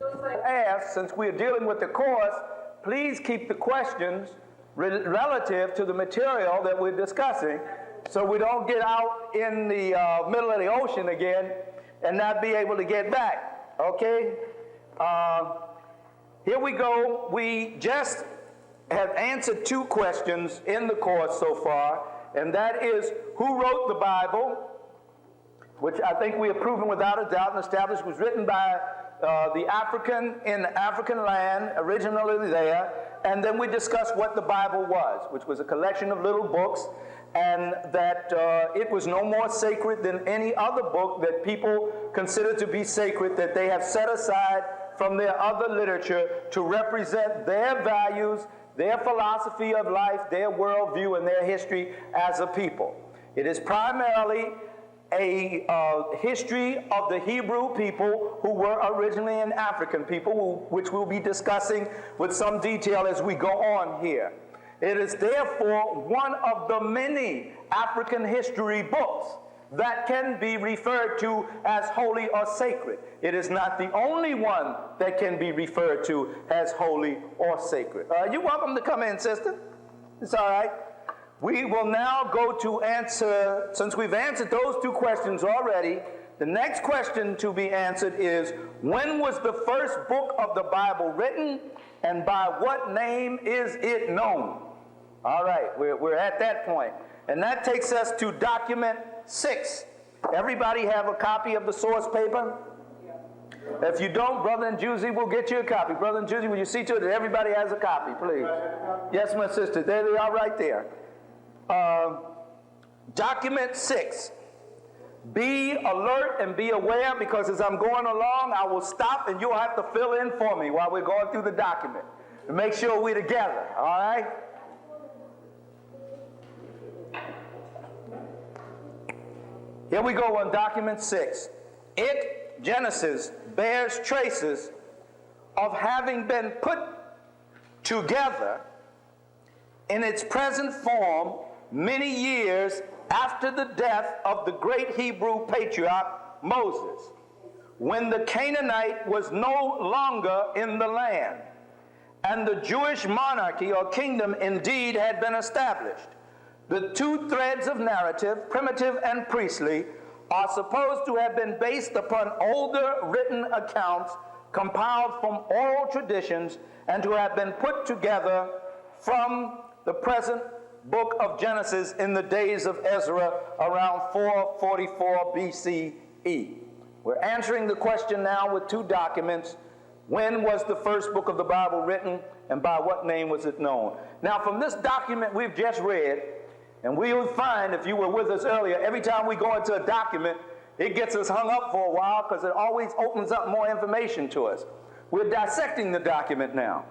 Ask, since we're dealing with the course, please keep the questions relative to the material that we're discussing so we don't get out in the middle of the ocean again and not be able to get back, okay? Here we go. We just have answered two questions in the course so far, and that is, who wrote the Bible, which I think we have proven without a doubt and established was written by the African in the African land, originally there, and then we discussed what the Bible was, which was a collection of little books, and that it was no more sacred than any other book that people consider to be sacred, that they have set aside from their other literature to represent their values, their philosophy of life, their worldview, and their history as a people. It is primarily a history of the Hebrew people who were originally an African people, which we'll be discussing with some detail as we go on here. It is therefore one of the many African history books that can be referred to as holy or sacred. It is not the only one that can be referred to as holy or sacred. You're welcome to come in, sister. It's all right. We will now go to answer, since we've answered those two questions already, the next question to be answered is, when was the first book of the Bible written, and by what name is it known? All right, we're at that point. And that takes us to document 6. Everybody have a copy of the source paper? If you don't, Brother and Juicy will get you a copy. Brother and Juicy, will you see to it that everybody has a copy, please? Yes, my sister. There they are right there. Document 6. Be alert and be aware, because as I'm going along, I will stop and you'll have to fill in for me while we're going through the document to make sure we're together, all right? Here we go on document 6. It, Genesis, bears traces of having been put together in its present form many years after the death of the great Hebrew patriarch Moses, when the Canaanite was no longer in the land, and the Jewish monarchy or kingdom indeed had been established. The two threads of narrative, primitive and priestly, are supposed to have been based upon older written accounts compiled from oral traditions and to have been put together from the present book of Genesis in the days of Ezra around 444 BCE. We're answering the question now with two documents. When was the first book of the Bible written, and by what name was it known? Now, from this document we've just read, and we will find, if you were with us earlier, every time we go into a document, it gets us hung up for a while because it always opens up more information to us. We're dissecting the document now.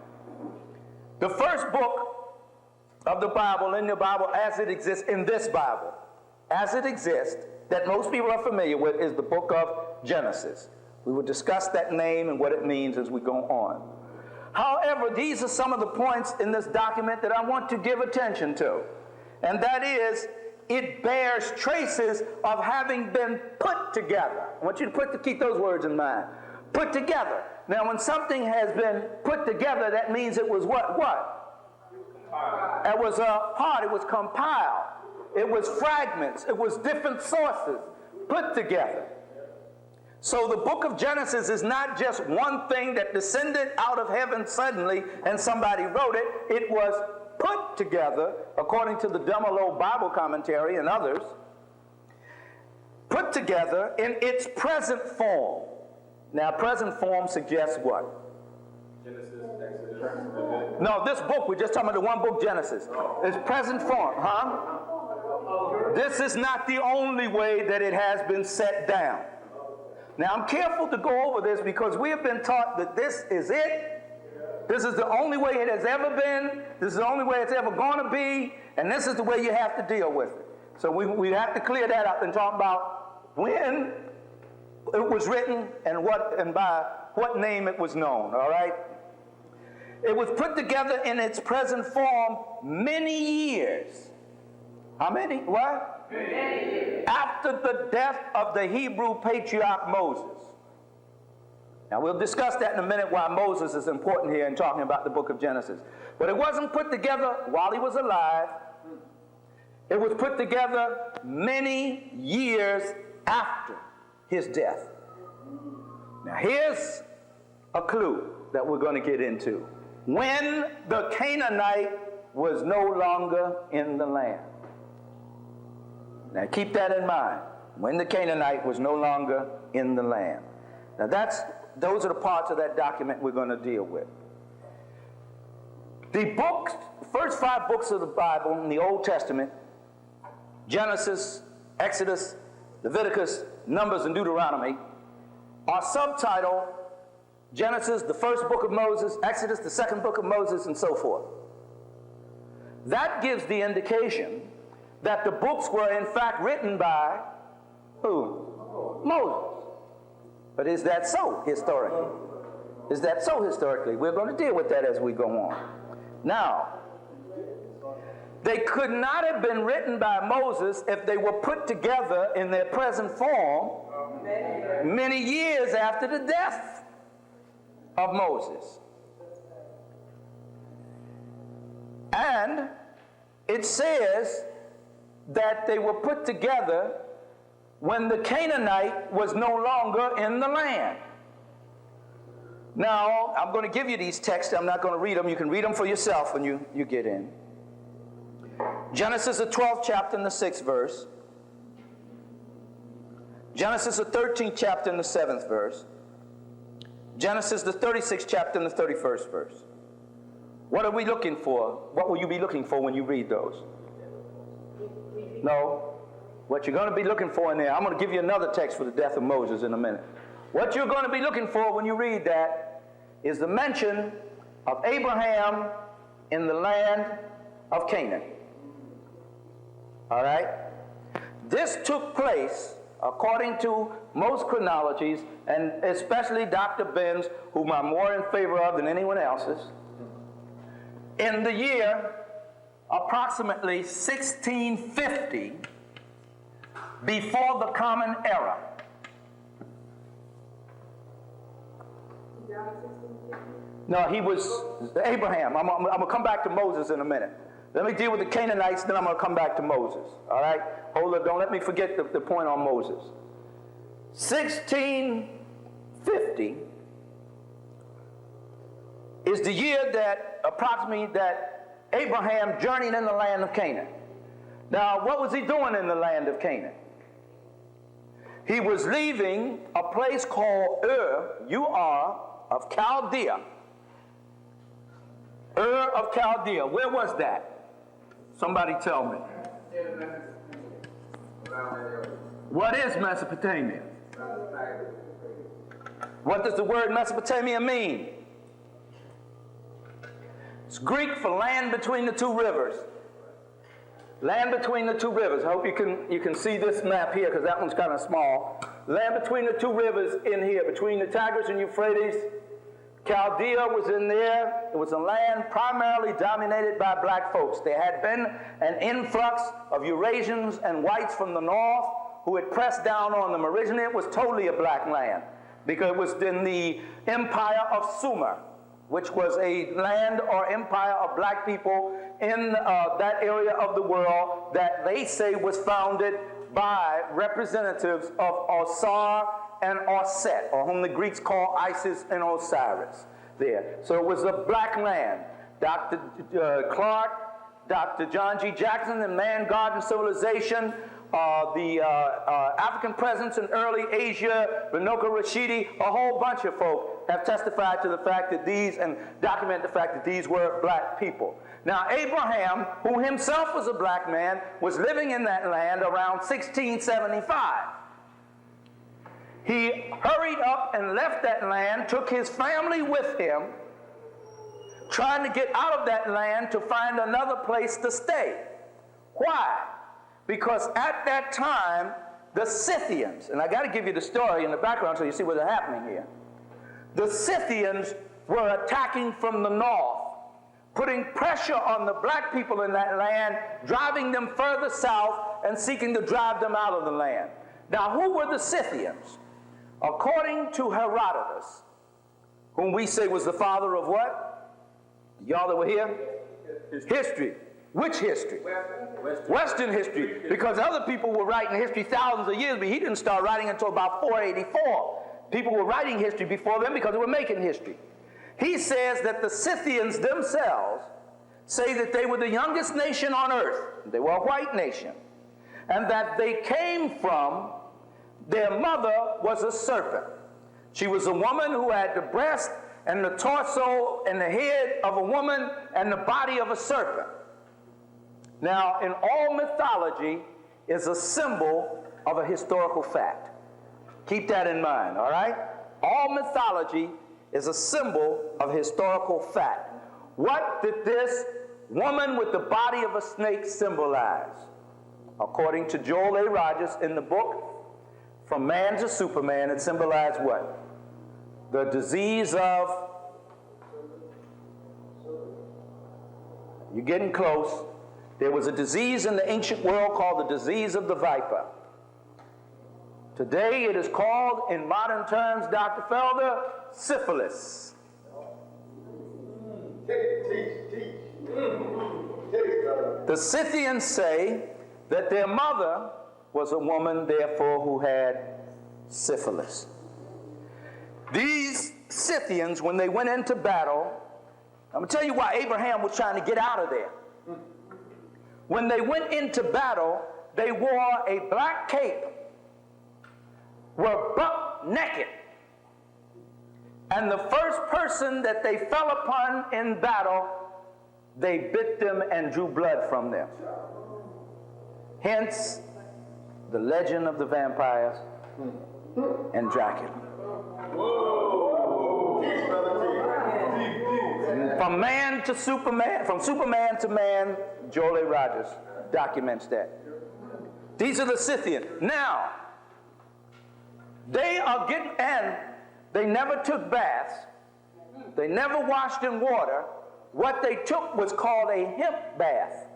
The first book of the Bible, in the Bible as it exists in this Bible, as it exists, that most people are familiar with, is the book of Genesis. We will discuss that name and what it means as we go on. However, these are some of the points in this document that I want to give attention to. And that is, it bears traces of having been put together. I want you to keep those words in mind. Put together. Now, when something has been put together, that means it was what? It was a part. It was compiled. It was fragments. It was different sources put together. So the book of Genesis is not just one thing that descended out of heaven suddenly and somebody wrote it. It was put together, according to the Dumelo Bible commentary and others, put together in its present form. Now, present form suggests what? Genesis, Exodus. No, this book, we're just talking about the one book, Genesis. It's present form, huh? This is not the only way that it has been set down. Now, I'm careful to go over this because we have been taught that this is it. This is the only way it has ever been. This is the only way it's ever going to be. And this is the way you have to deal with it. So we have to clear that up and talk about when it was written and by what name it was known, all right? It was put together in its present form many years. How many? What? Many years. After the death of the Hebrew patriarch Moses. Now we'll discuss that in a minute why Moses is important here in talking about the book of Genesis. But it wasn't put together while he was alive. It was put together many years after his death. Now here's a clue that we're going to get into. When the Canaanite was no longer in the land. Now keep that in mind. When the Canaanite was no longer in the land. Now those are the parts of that document we're going to deal with. The first 5 books of the Bible in the Old Testament, Genesis, Exodus, Leviticus, Numbers, and Deuteronomy, are subtitled Genesis, the first book of Moses, Exodus, the second book of Moses, and so forth. That gives the indication that the books were in fact written by who? Moses. But is that so historically? Is that so historically? We're going to deal with that as we go on. Now, they could not have been written by Moses if they were put together in their present form many years after the death of Moses. And it says that they were put together when the Canaanite was no longer in the land. Now, I'm going to give you these texts. I'm not going to read them. You can read them for yourself when you get in. Genesis, the 12th chapter and the 6th verse. Genesis, the 13th chapter and the 7th verse. Genesis, the 36th chapter and the 31st verse. What are we looking for? What will you be looking for when you read those? No. What you're going to be looking for in there, I'm going to give you another text for the death of Moses in a minute. What you're going to be looking for when you read that is the mention of Abraham in the land of Canaan. All right? This took place, according to most chronologies, and especially Dr. Ben's, whom I'm more in favor of than anyone else's, in the year approximately 1650 before the Common Era. No, he was Abraham. I'm going to come back to Moses in a minute. Let me deal with the Canaanites, then I'm going to come back to Moses. All right? Hold it. Don't let me forget the point on Moses. 1650 is the year that approximately that Abraham journeyed in the land of Canaan. Now, what was he doing in the land of Canaan? He was leaving a place called Ur of Chaldea. Ur of Chaldea. Where was that? Somebody tell me. What is Mesopotamia? What does the word Mesopotamia mean? It's Greek for land between the two rivers. Land between the two rivers. I hope you can see this map here because that one's kind of small. Land between the two rivers in here, between the Tigris and Euphrates. Chaldea was in there. It was a land primarily dominated by black folks. There had been an influx of Eurasians and whites from the north who had pressed down on them. Originally, it was totally a black land because it was in the empire of Sumer, which was a land or empire of black people in that area of the world that they say was founded by representatives of Osir and Osset, or whom the Greeks call Isis and Osiris there. So it was a black land. Dr. Clark, Dr. John G. Jackson, and Man, God, and Civilization, the African presence in early Asia, Renoka Rashidi, a whole bunch of folk have testified to the fact that these, and document the fact that these were black people. Now, Abraham, who himself was a black man, was living in that land around 1675. He hurried up and left that land, took his family with him, trying to get out of that land to find another place to stay. Why? Because at that time, the Scythians, and I got to give you the story in the background so you see what's happening here. The Scythians were attacking from the north, putting pressure on the black people in that land, driving them further south and seeking to drive them out of the land. Now, who were the Scythians? According to Herodotus, whom we say was the father of what? Y'all that were here? History. Which history? Western history. Because other people were writing history thousands of years, but he didn't start writing until about 484. People were writing history before them because they were making history. He says that the Scythians themselves say that they were the youngest nation on earth. They were a white nation. And that they came from, their mother was a serpent. She was a woman who had the breast and the torso and the head of a woman and the body of a serpent. Now, in all mythology is a symbol of a historical fact. Keep that in mind, all right? All mythology is a symbol of historical fact. What did this woman with the body of a snake symbolize? According to Joel A. Rogers in the book, From Man to Superman, it symbolized what? The disease of, you're getting close. There was a disease in the ancient world called the disease of the viper. Today it is called, in modern terms, Dr. Felder, syphilis. The Scythians say that their mother was a woman, therefore, who had syphilis. These Scythians, when they went into battle, I'm going to tell you why Abraham was trying to get out of there. When they went into battle, they wore a black cape, were buck naked. And the first person that they fell upon in battle, they bit them and drew blood from them. Hence, the legend of the vampires and Dracula. From man to Superman, from Superman to man, Joel A. Rogers documents that. These are the Scythians. Now, they are getting, and they never took baths. They never washed in water. What they took was called a hemp bath.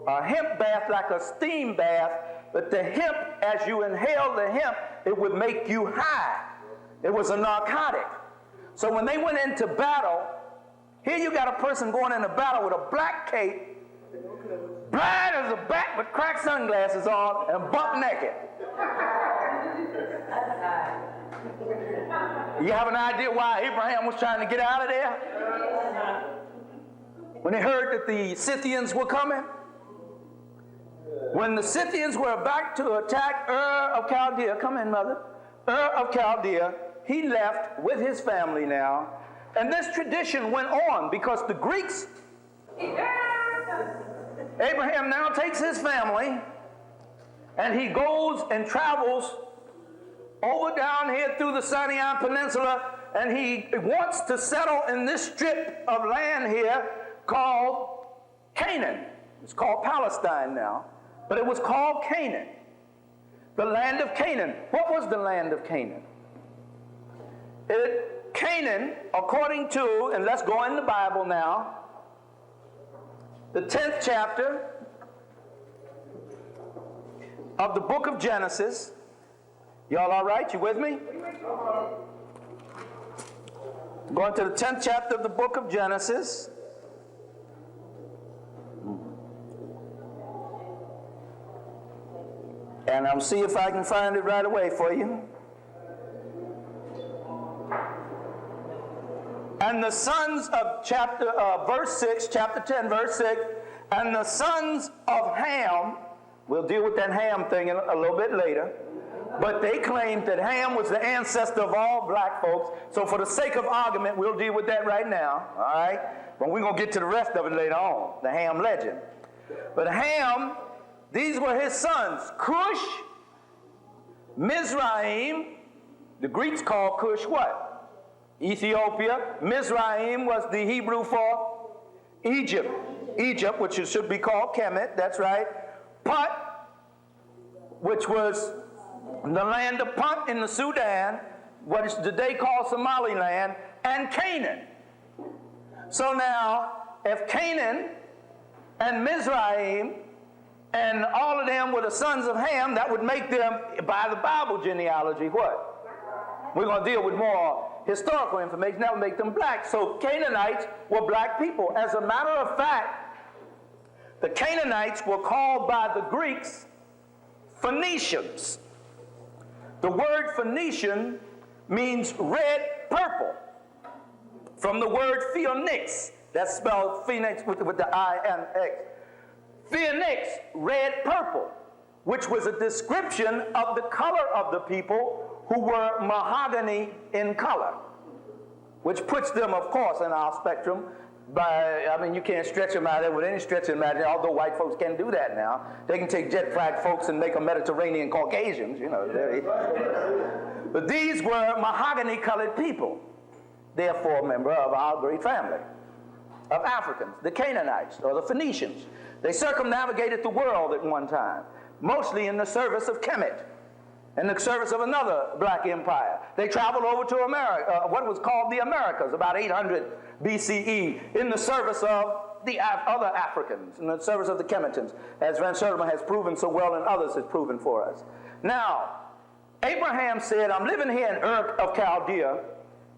A hemp bath, like a steam bath, but the hemp, as you inhale the hemp, it would make you high. It was a narcotic. So when they went into battle, here you got a person going into battle with a black cape, blind as a bat with cracked sunglasses on, and buck naked. You have an idea why Abraham was trying to get out of there? When they heard that the Scythians were coming? When the Scythians were about to attack Ur of Chaldea, come in, mother, Ur of Chaldea, he left with his family now. And this tradition went on because the Greeks, Abraham now takes his family and he goes and travels over down here through the Sinai Peninsula, and he wants to settle in this strip of land here called Canaan. It's called Palestine now, but it was called Canaan. The land of Canaan. What was the land of Canaan? Canaan, according to, and let's go in the Bible now, the 10th chapter of the book of Genesis. Y'all all right? You with me? Going to the 10th chapter of the book of Genesis. And I'll see if I can find it right away for you. And the sons of verse 6, chapter 10, verse 6, and the sons of Ham, we'll deal with that Ham thing a little bit later, but they claimed that Ham was the ancestor of all black folks, so for the sake of argument, we'll deal with that right now, all right? But we're going to get to the rest of it later on, the Ham legend. But Ham, these were his sons, Cush, Mizraim, the Greeks called Cush what? Ethiopia. Mizraim was the Hebrew for Egypt. Egypt, which should be called Kemet, that's right. Put, which was the land of Punt in the Sudan, what is today called Somaliland, and Canaan. So now, if Canaan and Mizraim and all of them were the sons of Ham, that would make them, by the Bible genealogy, what? We're going to deal with more historical information that would make them black. So Canaanites were black people. As a matter of fact, the Canaanites were called by the Greeks Phoenicians. The word Phoenician means red purple, from the word phoenix. That's spelled phoenix with the I-N-X. Phoenix, red purple, which was a description of the color of the people who were mahogany in color, which puts them, of course, in our spectrum. You can't stretch them out there with any stretch of imagination, although white folks can do that now. They can take jet black folks and make them Mediterranean Caucasians, But these were mahogany-colored people, therefore a member of our great family of Africans, the Canaanites, or the Phoenicians. They circumnavigated the world at one time, mostly in the service of Kemet, in the service of another black empire. They traveled over to America, what was called the Americas, about 800 BCE, in the service of the other Africans, in the service of the Kemetans, as Van Sertima has proven so well and others has proven for us. Now, Abraham said, I'm living here in Ur of Chaldea,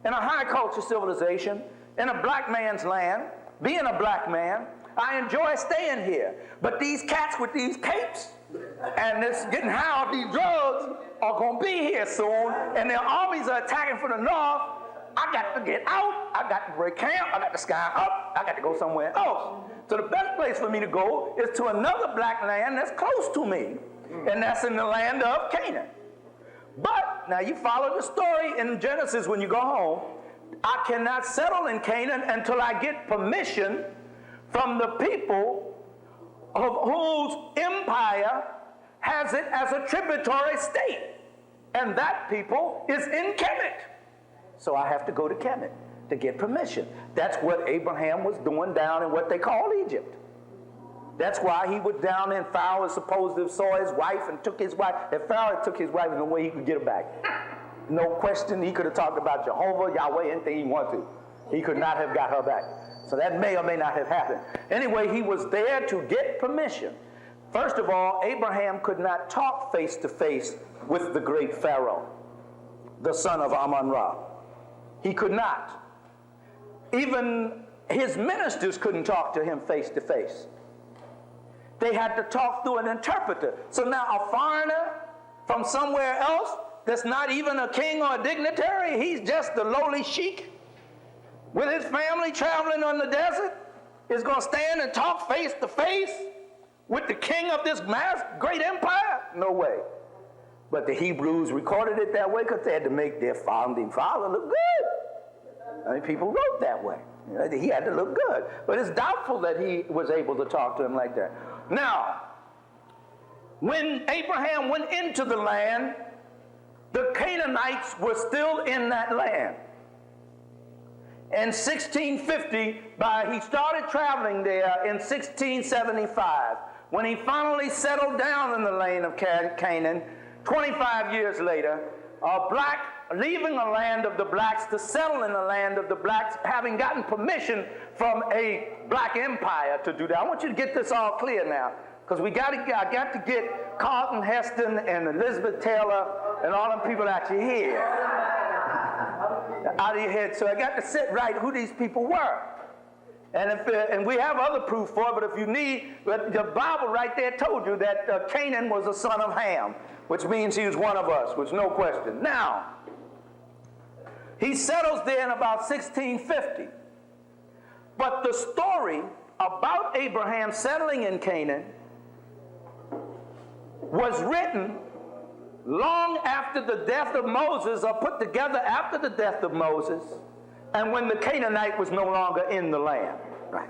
in a high culture civilization, in a black man's land, being a black man, I enjoy staying here. But these cats with these capes and this getting high off these drugs are going to be here soon, and their armies are attacking from the north. I got to get out. I got to break camp. I got to sky up. I got to go somewhere else. So the best place for me to go is to another black land that's close to me, and that's in the land of Canaan. But now you follow the story in Genesis when you go home. I cannot settle in Canaan until I get permission from the people of whose empire has it as a tributary state. And that people is in Kemet. So I have to go to Kemet to get permission. That's what Abraham was doing down in what they call Egypt. That's why he was down in Pharaoh supposedly saw his wife and took his wife. If Pharaoh took his wife, no way he could get her back. No question, he could have talked about Jehovah, Yahweh, anything he wanted to. He could not have got her back. So that may or may not have happened. Anyway, he was there to get permission. First of all, Abraham could not talk face to face with the great Pharaoh, the son of Amun-Ra. He could not. Even his ministers couldn't talk to him face to face. They had to talk through an interpreter. So now a foreigner from somewhere else that's not even a king or a dignitary, he's just the lowly sheik with his family traveling on the desert, is going to stand and talk face to face with the king of this great empire? No way. But the Hebrews recorded it that way because they had to make their founding father look good. I mean, people wrote that way. He had to look good. But it's doubtful that he was able to talk to him like that. Now, when Abraham went into the land, the Canaanites were still in that land. In 1650, he started traveling there in 1675. When he finally settled down in the land of Canaan, 25 years later, a black leaving the land of the blacks to settle in the land of the blacks, having gotten permission from a black empire to do that. I want you to get this all clear now, because I got to get Carlton Heston and Elizabeth Taylor and all them people out your head. Out of your head. So I got to sit right who these people were. And we have other proof for it, but if you need, the Bible right there told you that Canaan was a son of Ham, which means he was one of us, which no question. Now, he settles there in about 1650. But the story about Abraham settling in Canaan was written long after the death of Moses, or put together after the death of Moses, and when the Canaanite was no longer in the land. Right.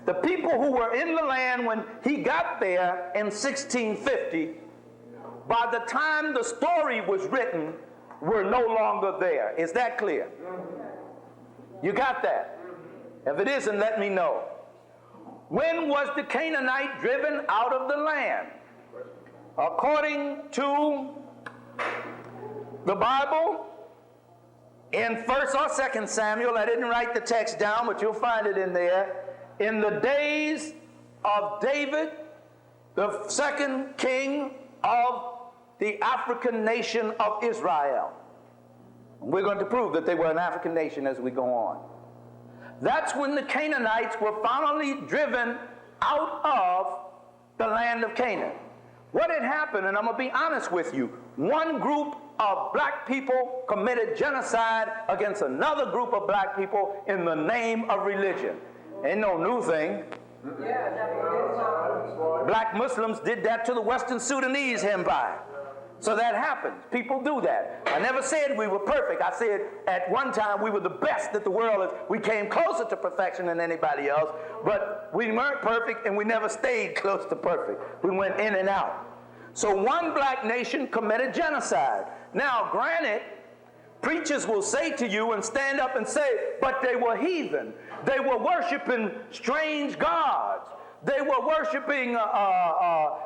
The people who were in the land when he got there in 1650, by the time the story was written, were no longer there. Is that clear? You got that? If it isn't, let me know. When was the Canaanite driven out of the land? According to the Bible, in 1st or 2nd Samuel, I didn't write the text down, but you'll find it in there. In the days of David, the second king of the African nation of Israel. We're going to prove that they were an African nation as we go on. That's when the Canaanites were finally driven out of the land of Canaan. What had happened, and I'm going to be honest with you, one group of black people committed genocide against another group of black people in the name of religion. Ain't no new thing. Black Muslims did that to the Western Sudanese Empire. So that happens. People do that. I never said we were perfect. I said at one time we were the best that the world is. We came closer to perfection than anybody else, but we weren't perfect and we never stayed close to perfect. We went in and out. So one black nation committed genocide. Now, granted, preachers will say to you and stand up and say, but they were heathen. They were worshiping strange gods. They were worshiping,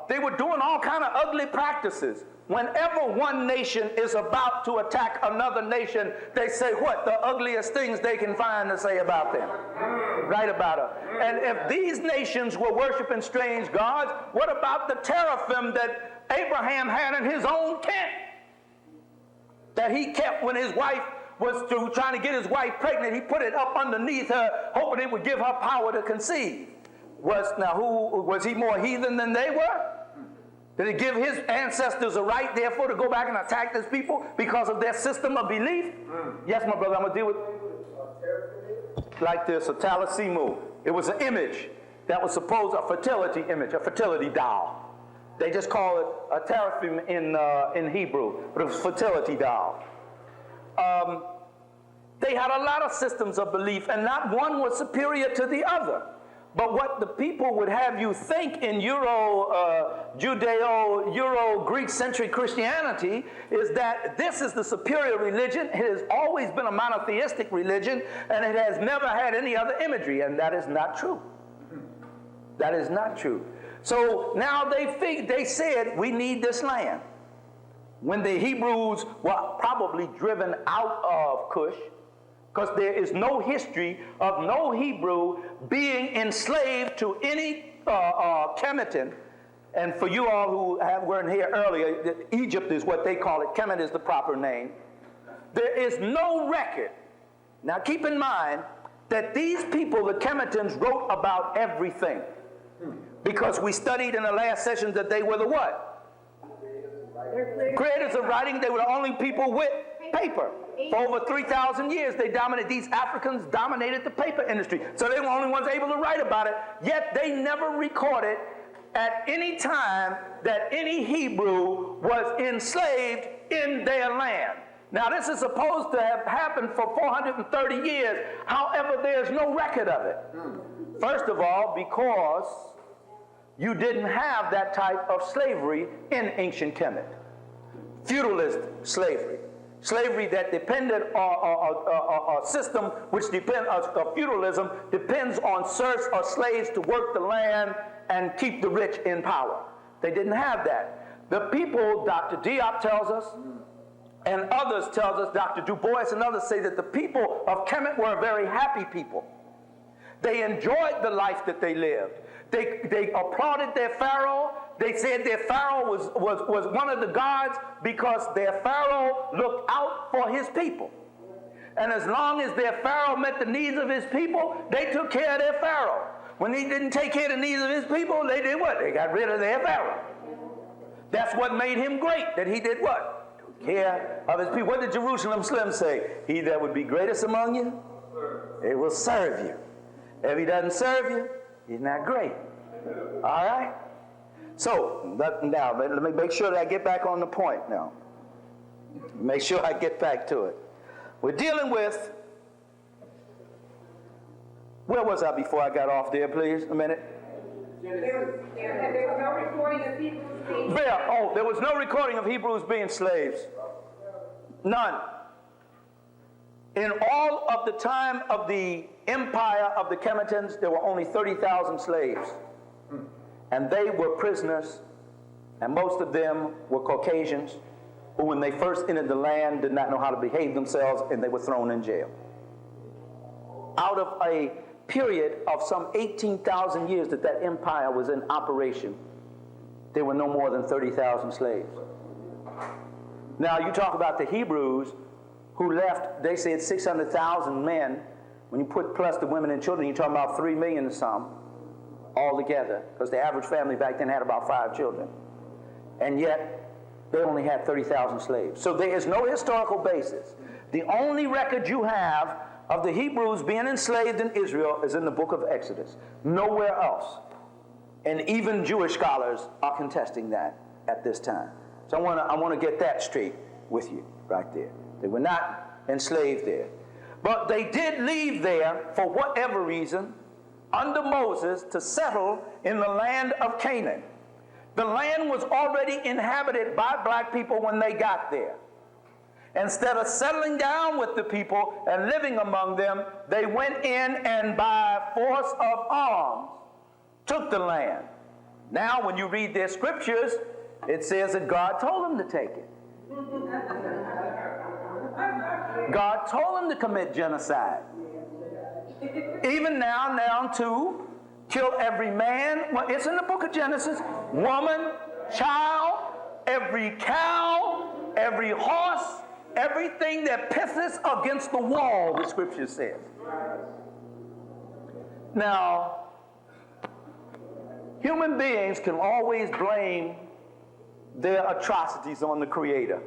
they were doing all kind of ugly practices. Whenever one nation is about to attack another nation, they say what? The ugliest things they can find to say about them. Right about it. And if these nations were worshiping strange gods, what about the teraphim that Abraham had in his own tent? That he kept when his wife was trying to get his wife pregnant. He put it up underneath her, hoping it would give her power to conceive. Was he more heathen than they were? Did it give his ancestors a right, therefore, to go back and attack these people because of their system of belief? Yes, my brother, I'm going to deal with like this, a talisimu. It was an image that was supposed, a fertility image, a fertility doll. They just call it a teraphim in Hebrew, but it was a fertility doll. They had a lot of systems of belief, and not one was superior to the other. But what the people would have you think in Euro-Greek-centric Christianity is that this is the superior religion. It has always been a monotheistic religion, and it has never had any other imagery, and that is not true. That is not true. So now they said, we need this land. When the Hebrews were probably driven out of Cush, because there is no history of no Hebrew being enslaved to any Kemetan. And for you all who weren't here earlier, Egypt is what they call it. Kemet is the proper name. There is no record. Now keep in mind that these people, the Kemetans, wrote about everything. Because we studied in the last session that they were the what? Creators of writing. They were the only people with paper. For over 3,000 years, these Africans dominated the paper industry. So they were the only ones able to write about it, yet they never recorded at any time that any Hebrew was enslaved in their land. Now, this is supposed to have happened for 430 years. However, there's no record of it. First of all, because you didn't have that type of slavery in ancient Kemet. Feudalist slavery. Slavery that depended on a system which feudalism depends on serfs or slaves to work the land and keep the rich in power. They didn't have that. The people, Dr. Diop tells us, and others tells us, Dr. Du Bois and others say that the people of Kemet were a very happy people. They enjoyed the life that they lived. They applauded their pharaoh. They said their pharaoh was one of the gods because their pharaoh looked out for his people. And as long as their pharaoh met the needs of his people, they took care of their pharaoh. When he didn't take care of the needs of his people, they did what? They got rid of their pharaoh. That's what made him great, that he did what? Took care of his people. What did Jerusalem Slim say? He that would be greatest among you, it will serve you. If he doesn't serve you, he's not great. All right? So, now, let me make sure that I get back on the point now. Make sure I get back to it. We're dealing with, where was I before I got off there, please? A minute. There was no recording of Hebrews being slaves. There was no recording of Hebrews being slaves. None. In all of the time of the empire of the Kemetans, there were only 30,000 slaves. And they were prisoners, and most of them were Caucasians, who when they first entered the land did not know how to behave themselves, and they were thrown in jail. Out of a period of some 18,000 years that empire was in operation, there were no more than 30,000 slaves. Now, you talk about the Hebrews. who left, they said 600,000 men. When you put plus the women and children, you're talking about 3 million or some altogether, because the average family back then had about 5 children. And yet, they only had 30,000 slaves. So there is no historical basis. The only record you have of the Hebrews being enslaved in Israel is in the book of Exodus. Nowhere else. And even Jewish scholars are contesting that at this time. So I want to get that straight with you right there. They were not enslaved there. But they did leave there for whatever reason under Moses to settle in the land of Canaan. The land was already inhabited by black people when they got there. Instead of settling down with the people and living among them, they went in and by force of arms took the land. Now, when you read their scriptures, it says that God told them to take it. God told them to commit genocide. Even now to kill every man, well, it's in the book of Genesis, woman, child, every cow, every horse, everything that pisses against the wall, the scripture says. Now, human beings can always blame their atrocities on the Creator.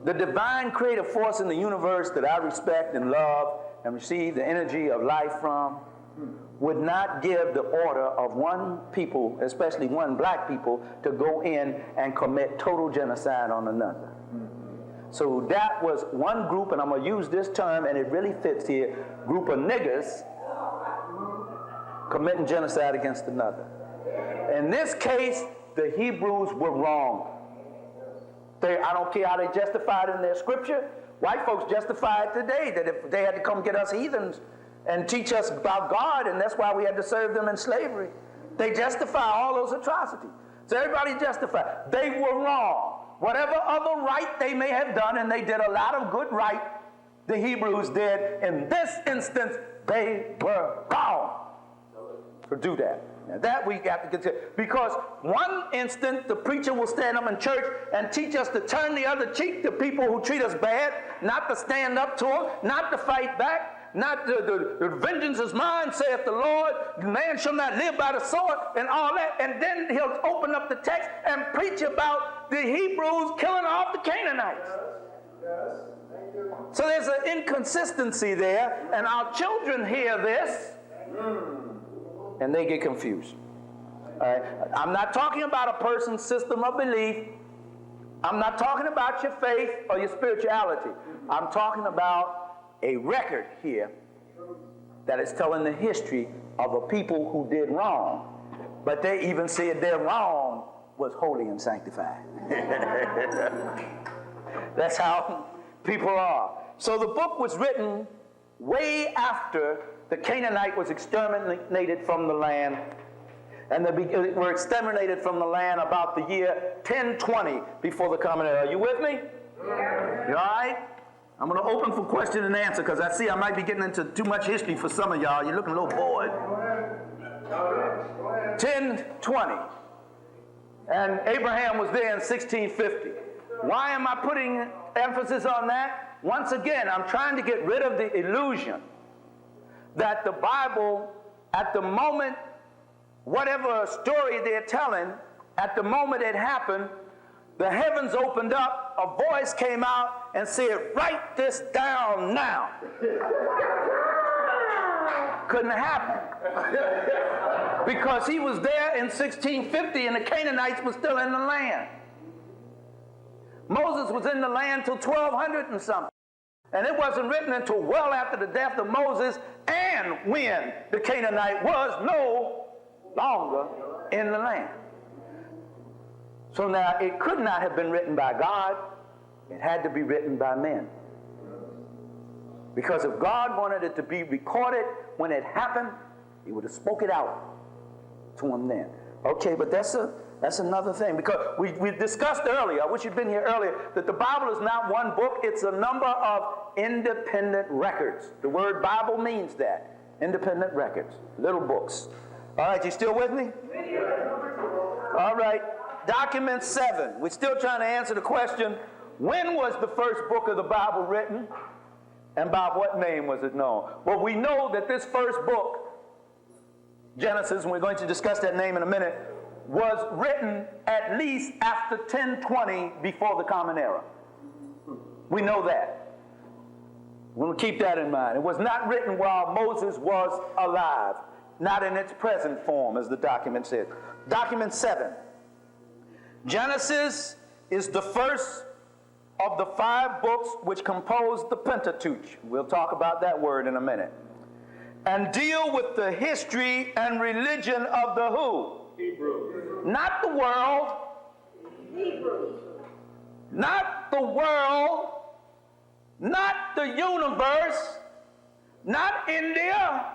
The divine creative force in the universe that I respect and love and receive the energy of life from would not give the order of one people, especially one black people, to go in and commit total genocide on another. So that was one group, and I'm going to use this term, and it really fits here, group of niggers committing genocide against another. In this case, the Hebrews were wrong. I don't care how they justify it in their scripture. White folks justify it today, that if they had to come get us heathens and teach us about God, and that's why we had to serve them in slavery. They justify all those atrocities. So everybody justified. They were wrong. Whatever other right they may have done, and they did a lot of good right, the Hebrews did. In this instance, they were wrong to do that. Now that we got to consider. Because one instant, the preacher will stand up in church and teach us to turn the other cheek to people who treat us bad, not to stand up to them, not to fight back, not the vengeance is mine, saith the Lord, man shall not live by the sword, and all that. And then he'll open up the text and preach about the Hebrews killing off the Canaanites. Yes. Thank you. So there's an inconsistency there, and our children hear this, and they get confused. All right? I'm not talking about a person's system of belief. I'm not talking about your faith or your spirituality. I'm talking about a record here that is telling the history of a people who did wrong. But they even said their wrong was holy and sanctified. That's how people are. So the book was written way after the Canaanite was exterminated from the land. And they were exterminated from the land about the year 1020 before the Common Era. Are you with me? Yeah. You all right? I'm going to open for question and answer because I see I might be getting into too much history for some of y'all. You're looking a little bored. 1020. And Abraham was there in 1650. Why am I putting emphasis on that? Once again, I'm trying to get rid of the illusion that the Bible, at the moment, whatever story they're telling, at the moment it happened, the heavens opened up, a voice came out and said, write this down now. Couldn't happen. Because he was there in 1650 and the Canaanites were still in the land. Moses was in the land till 1200 and something. And it wasn't written until well after the death of Moses and when the Canaanite was no longer in the land. So now it could not have been written by God. It had to be written by men. Because if God wanted it to be recorded when it happened, he would have spoke it out to him then. Okay, but that's another thing. Because we discussed earlier, I wish you'd been here earlier, that the Bible is not one book, it's a number of independent records. The word Bible means that. Independent records, little books. All right, you still with me? All right, document 7. We're still trying to answer the question, When was the first book of the Bible written? And by what name was it known? Well, we know that this first book, Genesis, and we're going to discuss that name in a minute, was written at least after 1020 before the Common Era. We know that. We'll keep that in mind. It was not written while Moses was alive, not in its present form, as the document says. Document 7. Genesis is the first of the 5 books which compose the Pentateuch. We'll talk about that word in a minute. And deal with the history and religion of the who? Hebrews. Not the world. Hebrews. Not the world. Not the universe. Not India.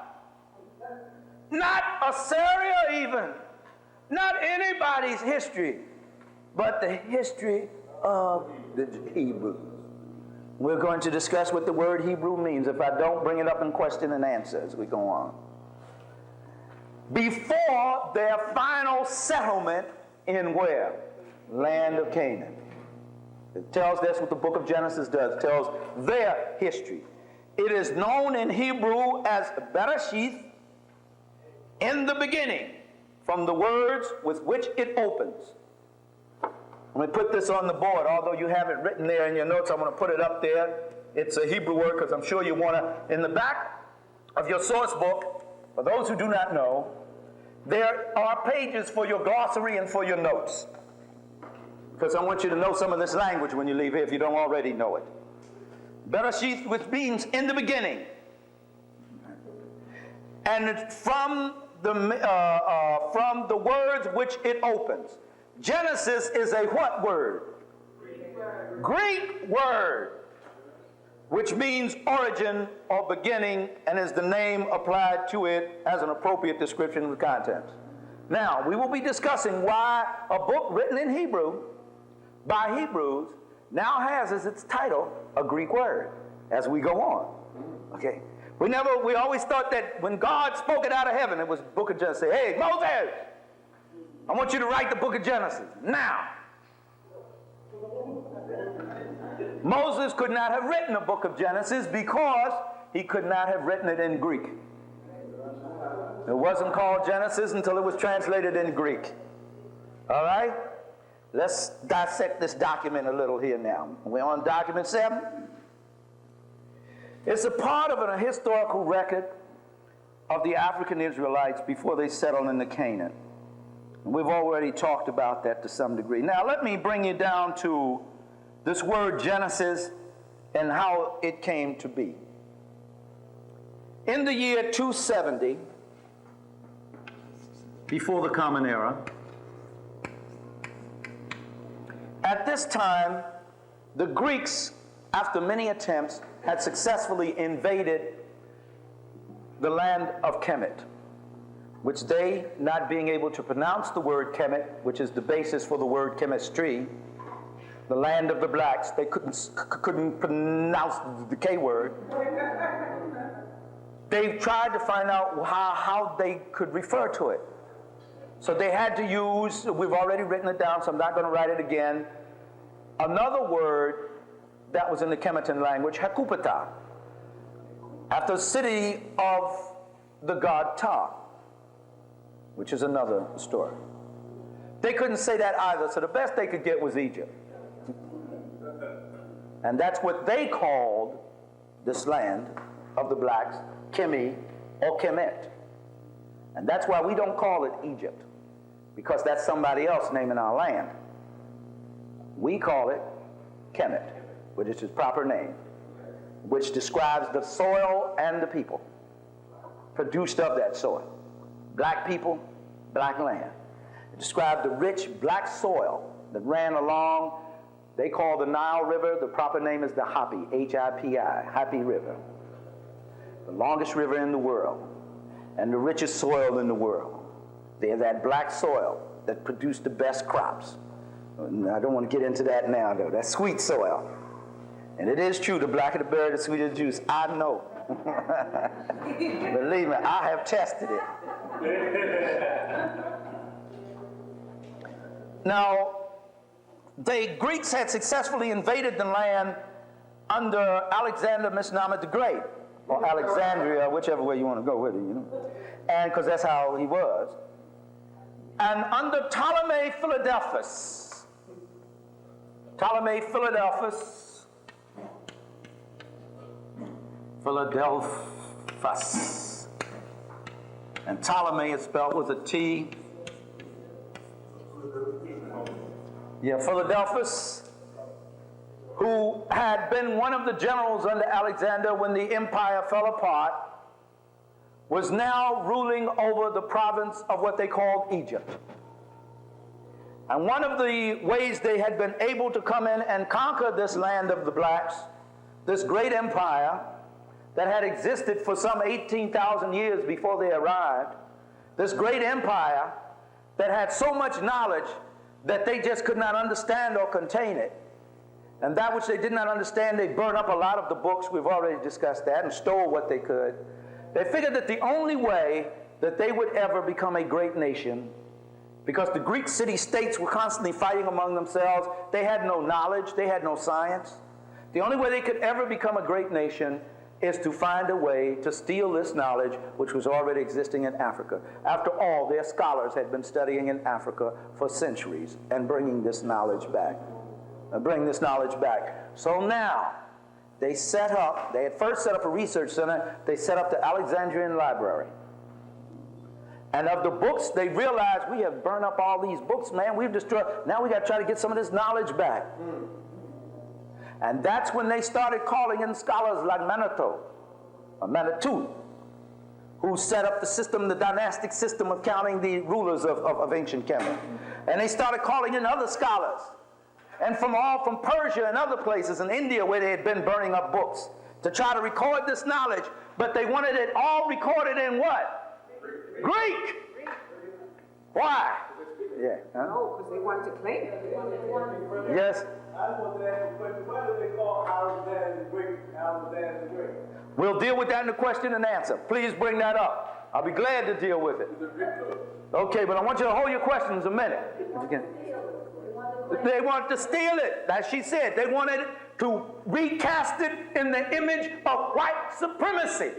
Not Assyria even. Not anybody's history. But the history of the Hebrews. We're going to discuss what the word Hebrew means. If I don't, bring it up in question and answer as we go on. Before their final settlement in where? Land of Canaan. It tells, that's what the book of Genesis does. It tells their history. It is known in Hebrew as Bereshith, in the beginning, from the words with which it opens. Let me put this on the board. Although you have it written there in your notes, I'm going to put it up there. It's a Hebrew word because I'm sure you want to. In the back of your source book, for those who do not know, there are pages for your glossary and for your notes. Because I want you to know some of this language when you leave here if you don't already know it. Bereshith, which means in the beginning. And from the words which it opens. Genesis is a what word? Greek word, which means origin or beginning, and is the name applied to it as an appropriate description of the contents. Now, we will be discussing why a book written in Hebrew by Hebrews now has as its title a Greek word as we go on. Okay. We always thought that when God spoke it out of heaven, it was the book of Genesis. Say, hey, Moses, I want you to write the book of Genesis now. Moses could not have written a book of Genesis because he could not have written it in Greek. It wasn't called Genesis until it was translated in Greek. All right? Let's dissect this document a little here now. We're on document 7. It's a part of a historical record of the African Israelites before they settled into Canaan. We've already talked about that to some degree. Now, let me bring you down to this word Genesis and how it came to be. In the year 270, before the Common Era, at this time, the Greeks, after many attempts, had successfully invaded the land of Kemet, which they, not being able to pronounce the word Kemet, which is the basis for the word chemistry, the land of the blacks, they couldn't pronounce the K word. They tried to find out how they could refer to it. So they had to use, we've already written it down, so I'm not going to write it again, another word that was in the Kemetan language, Hakupata, after the city of the god Ptah, which is another story. They couldn't say that either, so the best they could get was Egypt. And that's what they called this land of the blacks, Kemi or Kemet. And that's why we don't call it Egypt, because that's somebody else naming our land. We call it Kemet, which is its proper name, which describes the soil and the people produced of that soil. Black people, black land. It described the rich black soil that ran along, they call the Nile River, the proper name is the Hapi, H-I-P-I, Hapi River. The longest river in the world, and the richest soil in the world. They're that black soil that produced the best crops. I don't want to get into that now, though. That's sweet soil. And it is true, the blacker the berry, the sweeter the juice. I know. Believe me, I have tested it. Now, the Greeks had successfully invaded the land under Alexander Misnomer the Great, or Alexandria, whichever way you want to go with it, you know, and because that's how he was. And under Ptolemy Philadelphus, and Ptolemy is spelled with a T. Yeah, Philadelphus, who had been one of the generals under Alexander when the empire fell apart, was now ruling over the province of what they called Egypt. And one of the ways they had been able to come in and conquer this land of the blacks, this great empire that had existed for some 18,000 years before they arrived, this great empire that had so much knowledge that they just could not understand or contain it. And that which they did not understand, they burned up a lot of the books, we've already discussed that, and stole what they could. They figured that the only way that they would ever become a great nation, because the Greek city-states were constantly fighting among themselves, they had no knowledge, they had no science. The only way they could ever become a great nation is to find a way to steal this knowledge which was already existing in Africa. After all, their scholars had been studying in Africa for centuries and bringing this knowledge back. So now, they had first set up a research center, they set up the Alexandrian Library. And of the books, they realized, we have burned up all these books, man, we've destroyed, now we got to try to get some of this knowledge back. And that's when they started calling in scholars like Manitou, who set up the system, the dynastic system of counting the rulers of ancient Kemet. And they started calling in other scholars. And from Persia and other places, in India where they had been burning up books, to try to record this knowledge, but they wanted it all recorded in what? Greek. Why? Yeah. Huh? No, because they wanted to claim it. Yes. I want to ask a question. Why do they call Alexander the Great? We'll deal with that in the question and answer. Please bring that up. I'll be glad to deal with it. Okay, but I want you to hold your questions a minute. If you can. They wanted to steal it, as she said. They wanted to recast it in the image of white supremacy.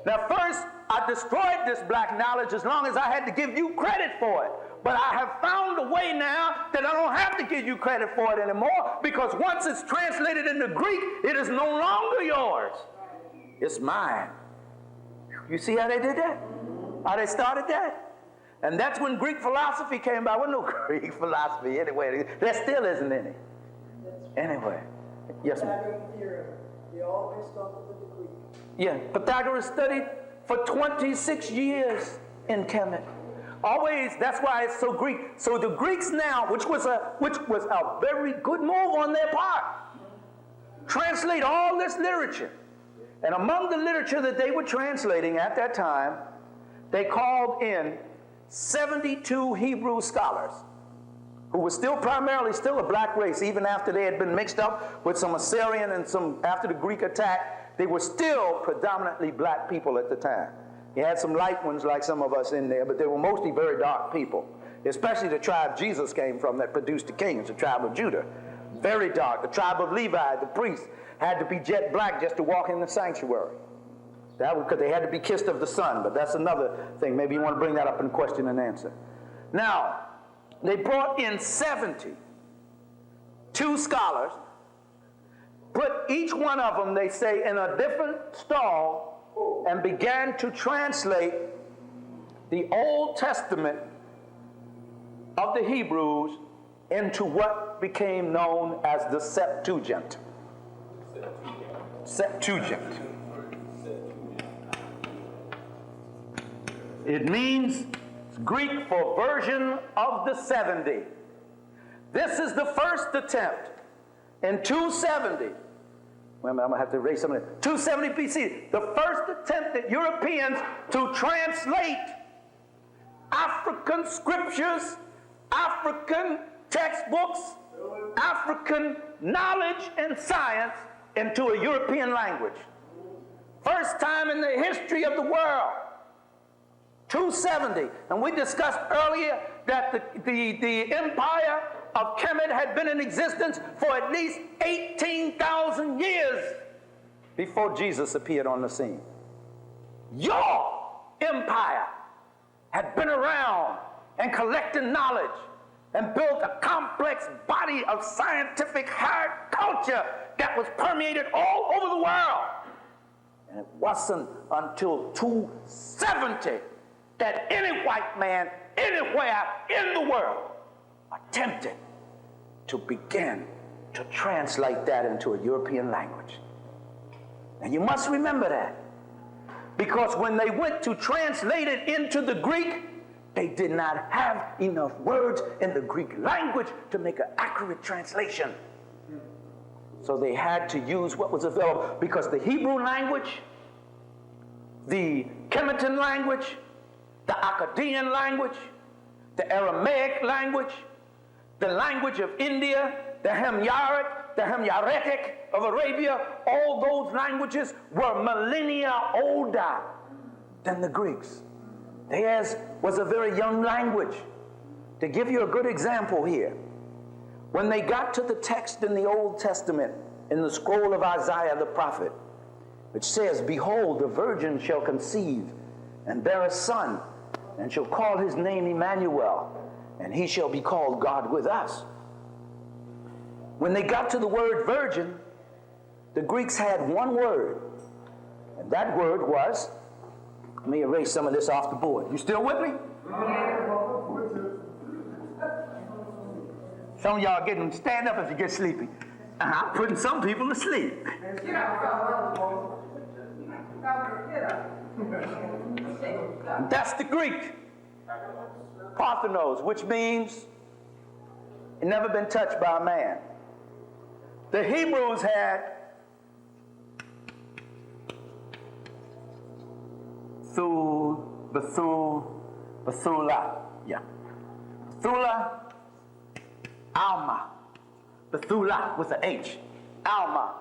Now, first, I destroyed this black knowledge as long as I had to give you credit for it. But I have found a way now that I don't have to give you credit for it anymore, because once it's translated into Greek, it is no longer yours. It's mine. You see how they did that? How they started that? And that's when Greek philosophy came about. Well, no Greek philosophy anyway. There still isn't any. Anyway. Yes, ma'am. They all based off of the Greek. Yeah, Pythagoras studied for 26 years in Kemet. Always, that's why it's so Greek. So the Greeks now, which was a very good move on their part, translate all this literature. And among the literature that they were translating at that time, they called in 72 Hebrew scholars who were primarily a black race, even after they had been mixed up with some Assyrian and after the Greek attack, they were still predominantly black people at the time. You had some light ones like some of us in there, but they were mostly very dark people, especially the tribe Jesus came from that produced the kings, the tribe of Judah. Very dark. The tribe of Levi, the priests, had to be jet black just to walk in the sanctuary. That was because they had to be kissed of the sun, but that's another thing. Maybe you want to bring that up in question and answer. Now, they brought in 72 scholars, put each one of them, they say, in a different stall, and began to translate the Old Testament of the Hebrews into what became known as the Septuagint. Septuagint. It means Greek for version of the 70. This is the first attempt in 270. Wait a minute, I'm going to have to erase something. 270 BC, the first attempt at Europeans to translate African scriptures, African textbooks, African knowledge and science into a European language. First time in the history of the world. 270. And we discussed earlier that the empire of Kemet had been in existence for at least 18,000 years before Jesus appeared on the scene. Your empire had been around and collected knowledge and built a complex body of scientific hard culture that was permeated all over the world. And it wasn't until 270 that any white man anywhere in the world attempted to begin to translate that into a European language. And you must remember that, because when they went to translate it into the Greek, they did not have enough words in the Greek language to make an accurate translation. So they had to use what was available, because the Hebrew language, the Kemetan language, the Akkadian language, the Aramaic language, the language of India, the Himyaritic of Arabia, all those languages were millennia older than the Greeks. Theirs was a very young language. To give you a good example here, when they got to the text in the Old Testament, in the scroll of Isaiah the prophet, which says, "Behold, the virgin shall conceive and bear a son, and shall call his name Emmanuel, and he shall be called God with us." When they got to the word virgin, the Greeks had one word, and that word was, let me erase some of this off the board. You still with me? Some of y'all getting stand up if you get sleepy. I'm putting some people to sleep. That's the Greek. Parthenos, which means it never been touched by a man. The Hebrews had Bethula, Bethula, Alma, Bethula with an H, Alma.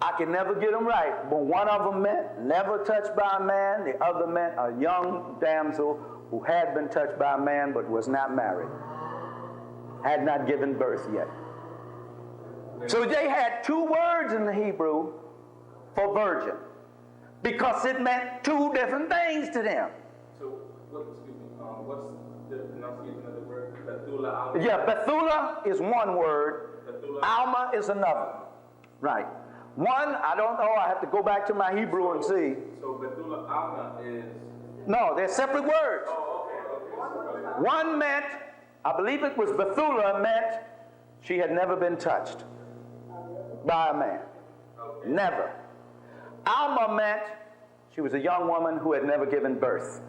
I can never get them right, but one of them meant never touched by a man, the other meant a young damsel who had been touched by a man but was not married, had not given birth yet. So they had two words in the Hebrew for virgin, because it meant two different things to them. So, what's the pronunciation of the word? Bethula, Alma? Yeah, Bethula is one word, Bethula. Alma is another. Right. One, I don't know, I have to go back to my Hebrew and see. So Bethula, Alma is... No, they're separate words. Oh, okay. One meant, I believe it was Bethula, meant she had never been touched by a man. Okay. Never. Alma meant she was a young woman who had never given birth.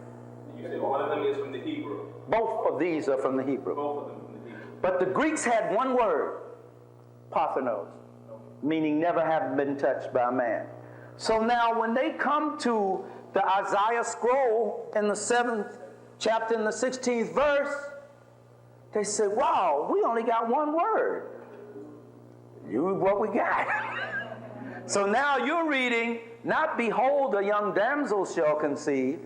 You said one of them is from the Hebrew. Both of these are from the Hebrew. Both of them from the Hebrew. But the Greeks had one word, Parthenos, meaning never have been touched by a man. So now when they come to the Isaiah scroll in the 7th chapter in the 16th verse, they say, wow, we only got one word. You what we got. So now you're reading, not behold, a young damsel shall conceive.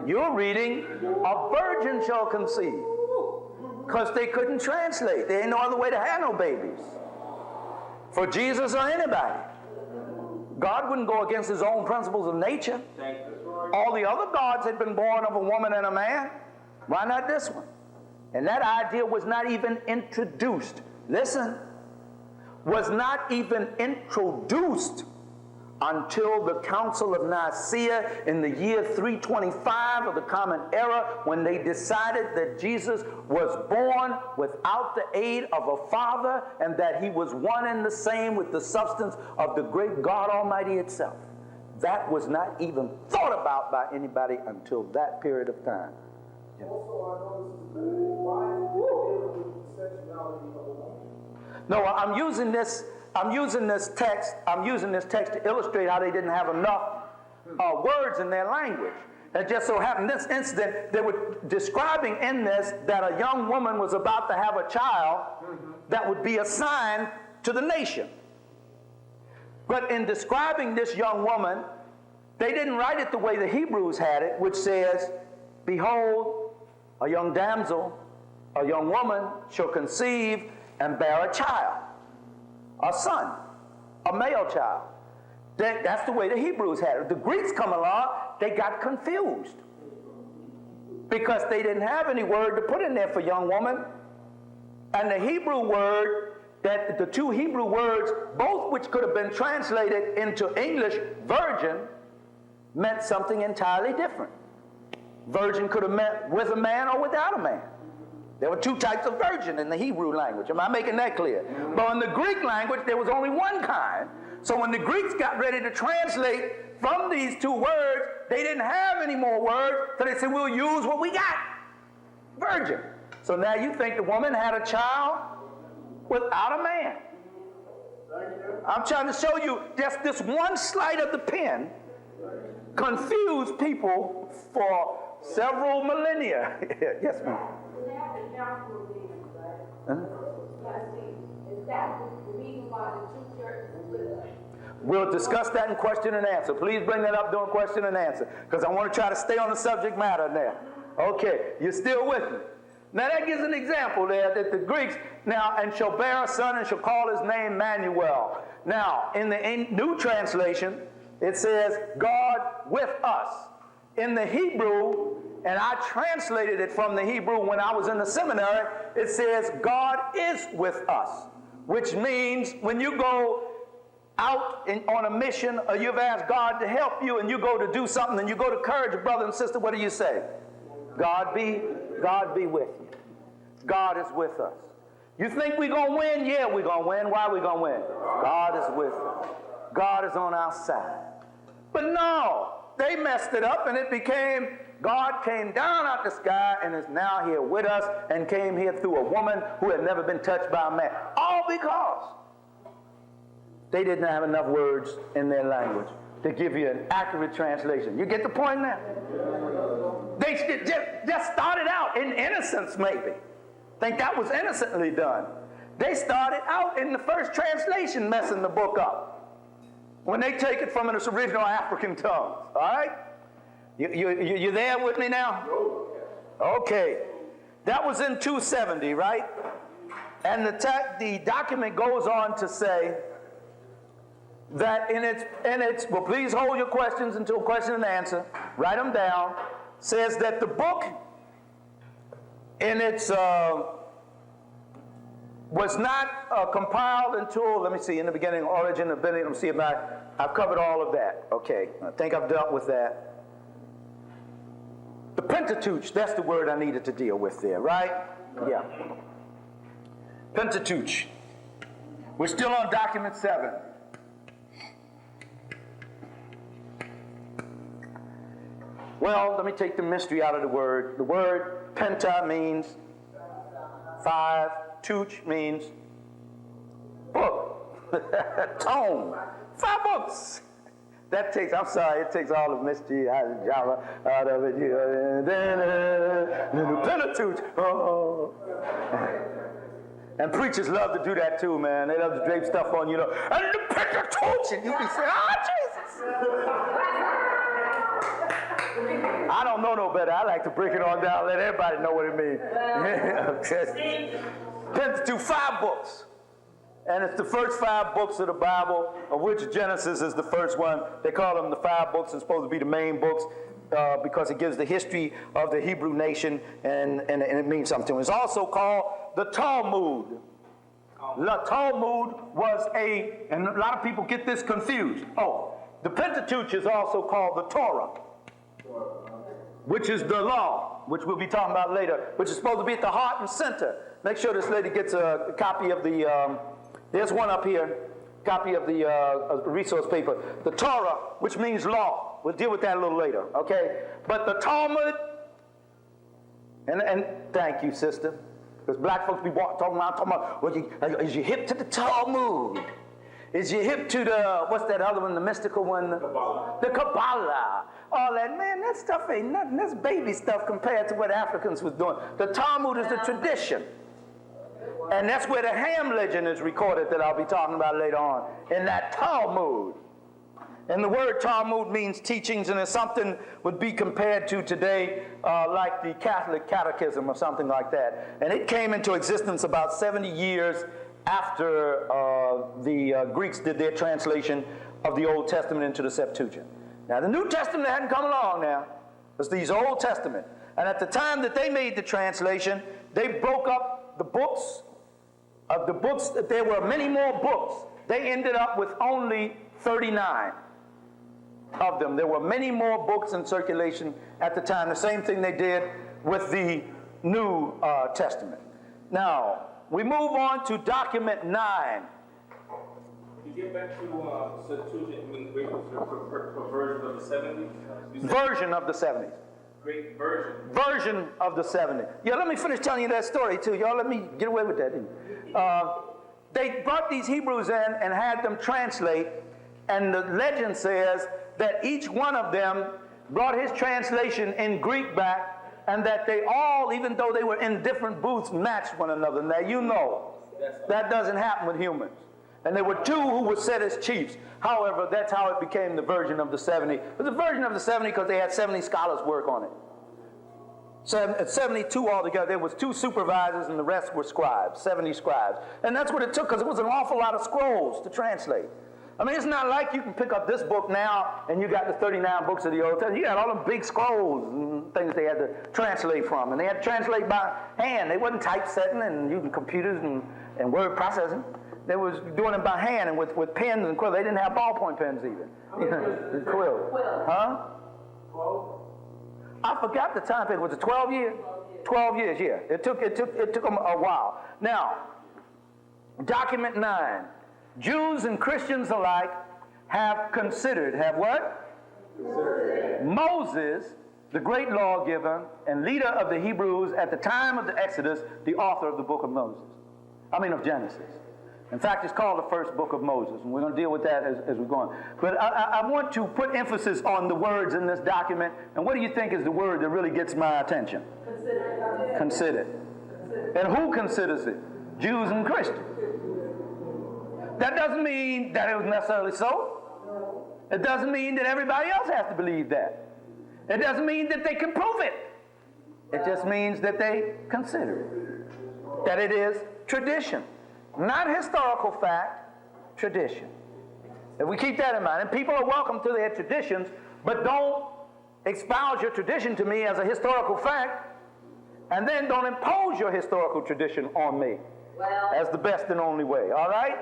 You're reading, a virgin shall conceive. Because they couldn't translate. There ain't no other way to have no babies. For Jesus or anybody. God wouldn't go against his own principles of nature. All the other gods had been born of a woman and a man. Why not this one? And that idea was not even introduced. Listen. Was not even introduced until the Council of Nicaea in the year 325 of the Common Era, when they decided that Jesus was born without the aid of a father and that he was one and the same with the substance of the great God Almighty itself. That was not even thought about by anybody until that period of time. Yeah. Also, I noticed why is it dealing with the sexuality of a woman? No, I'm using this text to illustrate how they didn't have enough words in their language. It just so happened this incident, they were describing in this that a young woman was about to have a child that would be a sign to the nation. But in describing this young woman, they didn't write it the way the Hebrews had it, which says, behold, a young damsel a young woman shall conceive and bear a child, a son, a male child. That's the way the Hebrews had it. The Greeks come along, they got confused because they didn't have any word to put in there for young woman. And the Hebrew word, that the two Hebrew words, both which could have been translated into English, virgin, meant something entirely different. Virgin could have meant with a man or without a man. There were two types of virgin in the Hebrew language. Am I making that clear? But in the Greek language, there was only one kind. So when the Greeks got ready to translate from these two words, they didn't have any more words, so they said, we'll use what we got, virgin. So now you think the woman had a child without a man. I'm trying to show you just this one sleight of the pen confused people for several millennia. Yes, ma'am. Is that the reason why the two churches split up? We'll discuss that in question and answer. Please bring that up during question and answer, because I want to try to stay on the subject matter now. Okay, you're still with me. Now that gives an example there that the Greeks, now, and shall bear a son and shall call his name Manuel. Now, in the New Translation, it says, God with us. In the Hebrew, and I translated it from the Hebrew when I was in the seminary, it says, God is with us, which means when you go out on a mission or you've asked God to help you and you go to do something and you go to encourage a brother and sister, what do you say? God be with you. God is with us. You think we're going to win? Yeah, we're going to win. Why are we going to win? God is with us. God is on our side. But no, they messed it up and it became God came down out the sky and is now here with us and came here through a woman who had never been touched by a man. All because they didn't have enough words in their language to give you an accurate translation. You get the point now? They just started out in innocence, maybe. Think that was innocently done. They started out in the first translation messing the book up when they take it from its original African tongues. All right? You there with me now? Okay. That was in 270, right? And the document goes on to say that in its, well, please hold your questions until question and answer. Write them down. Says that the book in its was not compiled until, let me see, in the beginning, origin, ability. Let me see if I've covered all of that. Okay, I think I've dealt with that. The Pentateuch, that's the word I needed to deal with there, right? Yeah. Pentateuch. We're still on document 7. Well, let me take the mystery out of the word. The word penta means 5. Tuch means book. Tome. 5 books. That takes, I'm sorry, it takes all the mystery out of Java, out of it. And then the Pentateuch. Oh. And preachers love to do that too, man. They love to drape stuff on, you know. And the Pentateuch. And you be saying, oh, Jesus. I don't know no better. I like to break it on down, let everybody know what it means. Pentateuch, 5 books. And it's the first 5 books of the Bible, of which Genesis is the first one. They call them the 5 books. It's supposed to be the main books because it gives the history of the Hebrew nation and it means something to them. It's also called the Talmud. The Talmud was and a lot of people get this confused. Oh, the Pentateuch is also called the Torah, which is the law, which we'll be talking about later, which is supposed to be at the heart and center. Make sure this lady gets a copy of the, there's one up here, copy of the resource paper. The Torah, which means law. We'll deal with that a little later, okay? But the Talmud, and thank you, sister, because black folks be talking about, well, is you hip to the Talmud? Is you hip to the, what's that other one, the mystical one? Kabbalah. The Kabbalah. All that, man, that stuff ain't nothing. That's baby stuff compared to what Africans was doing. The Talmud is the tradition. And that's where the Ham legend is recorded that I'll be talking about later on, in that Talmud. And the word Talmud means teachings, and it's something would be compared to today like the Catholic Catechism or something like that. And it came into existence about 70 years after the Greeks did their translation of the Old Testament into the Septuagint. Now, the New Testament hadn't come along now. It was these Old Testament. And at the time that they made the translation, they broke up the books. There were many more books. They ended up with only 39 of them. There were many more books in circulation at the time. The same thing they did with the New Testament. Now, we move on to document 9. You get back to Septuagint, mean great version of the 70s? Version of the 70s. Great version. Version of the 70s. Yeah, let me finish telling you that story too. Y'all let me get away with that. They brought these Hebrews in and had them translate, and the legend says that each one of them brought his translation in Greek back, and that they all, even though they were in different booths, matched one another. Now, you know, that doesn't happen with humans. And there were 2 who were set as chiefs. However, that's how it became the version of the 70. It was a version of the 70 because they had 70 scholars work on it. 72 altogether. There was 2 supervisors and the rest were scribes, 70 scribes. And that's what it took because it was an awful lot of scrolls to translate. I mean, it's not like you can pick up this book now and you got the 39 books of the Old Testament. You got all them big scrolls and things they had to translate from. And they had to translate by hand. They wasn't typesetting and using computers and word processing. They was doing it by hand and with pens and quills. They didn't have ballpoint pens even. Quill. Huh? 12? I forgot the time period. Was it 12 years? 12 years, yeah. It took them a while. Now, document 9. Jews and Christians alike have what? Moses, the great lawgiver and leader of the Hebrews at the time of the Exodus, the author of the book of Genesis. In fact, it's called the first book of Moses, and we're going to deal with that as we go on. But I want to put emphasis on the words in this document, and what do you think is the word that really gets my attention? Consider. And who considers it? Jews and Christians. That doesn't mean that it was necessarily so. It doesn't mean that everybody else has to believe that. It doesn't mean that they can prove it. It just means that they consider it. That it is tradition. Not historical fact, tradition. If we keep that in mind, and people are welcome to their traditions, but don't espouse your tradition to me as a historical fact, and then don't impose your historical tradition on me as the best and only way. All right?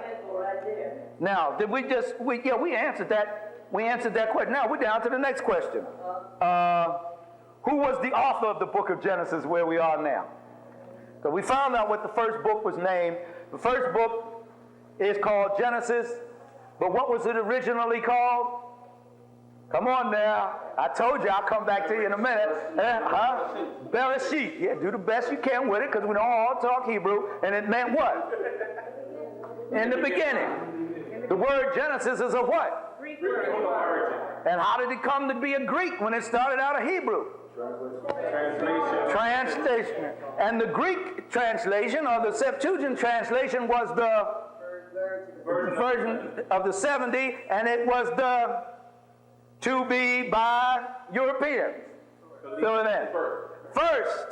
Now, did we answered that. We answered that question. Now we're down to the next question. Who was the author of the book of Genesis where we are now? So we found out what the first book was named. The first book is called Genesis, but what was it originally called? Come on now. I told you I'll come back to you in a minute. Bereshit. Yeah, do the best you can with it because we don't all talk Hebrew, and it meant what? In the beginning. The word Genesis is a what? Greek word. And how did it come to be a Greek when it started out of Hebrew? Translation. And the Greek translation, or the Septuagint translation, was the version of the 70, and it was the to be by Europeans. Fill it in. First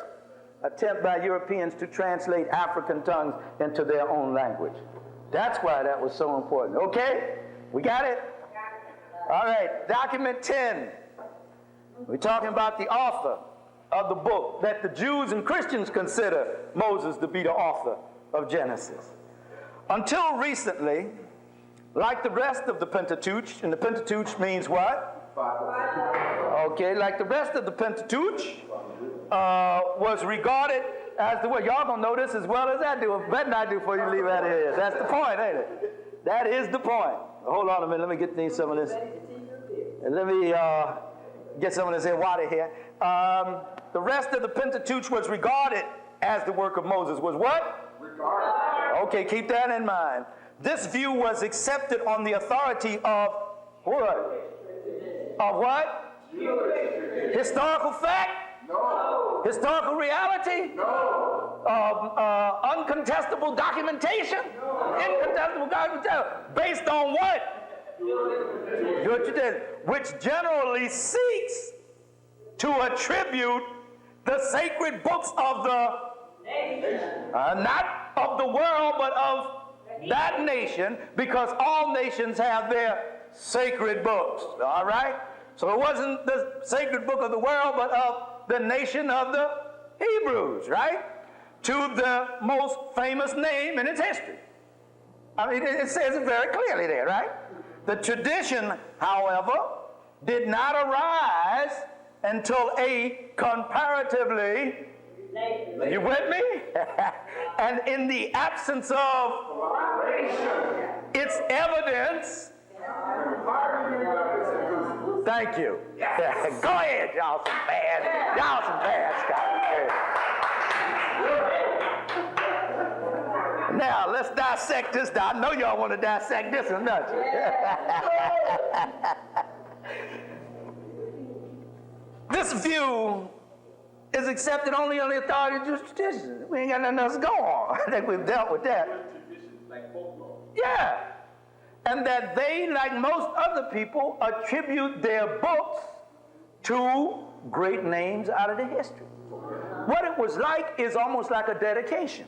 attempt by Europeans to translate African tongues into their own language. That's why that was so important. Okay? We got it? All right. Document 10. We're talking about the author of the book that the Jews and Christians consider Moses to be the author of Genesis. Until recently, like the rest of the Pentateuch, and the Pentateuch means what? Okay, like the rest of the Pentateuch was regarded as the way. Y'all gonna know this as well as I do. It better not do before you leave out of here. That's the point, ain't it? That is the point. Hold on a minute. Let me get some of this. Let me get some of this water here. The rest of the Pentateuch was regarded as the work of Moses. Was what? Regarded. Okay, keep that in mind. This view was accepted on the authority of what? Of what? Historical fact? No. Historical reality? No. Uncontestable documentation? No. Incontestable documentation. Based on what? Jewish tradition, which generally seeks to attribute the sacred books of the not of the world, but of that nation, because all nations have their sacred books. All right? So it wasn't the sacred book of the world, but of the nation of the Hebrews, right? To the most famous name in its history. I mean, it says it very clearly there, right? The tradition, however, did not arise until a comparatively, you with me? And in the absence of its evidence, thank you. Go ahead, y'all some bad scholars. Now, let's dissect this. I know y'all want to dissect this one, don't you? This view is accepted only on the authority of Jewish tradition. We ain't got nothing else to go on. I think we've dealt with that. Like folklore. Yeah. And that they, like most other people, attribute their books to great names out of the history. What it was like is almost like a dedication.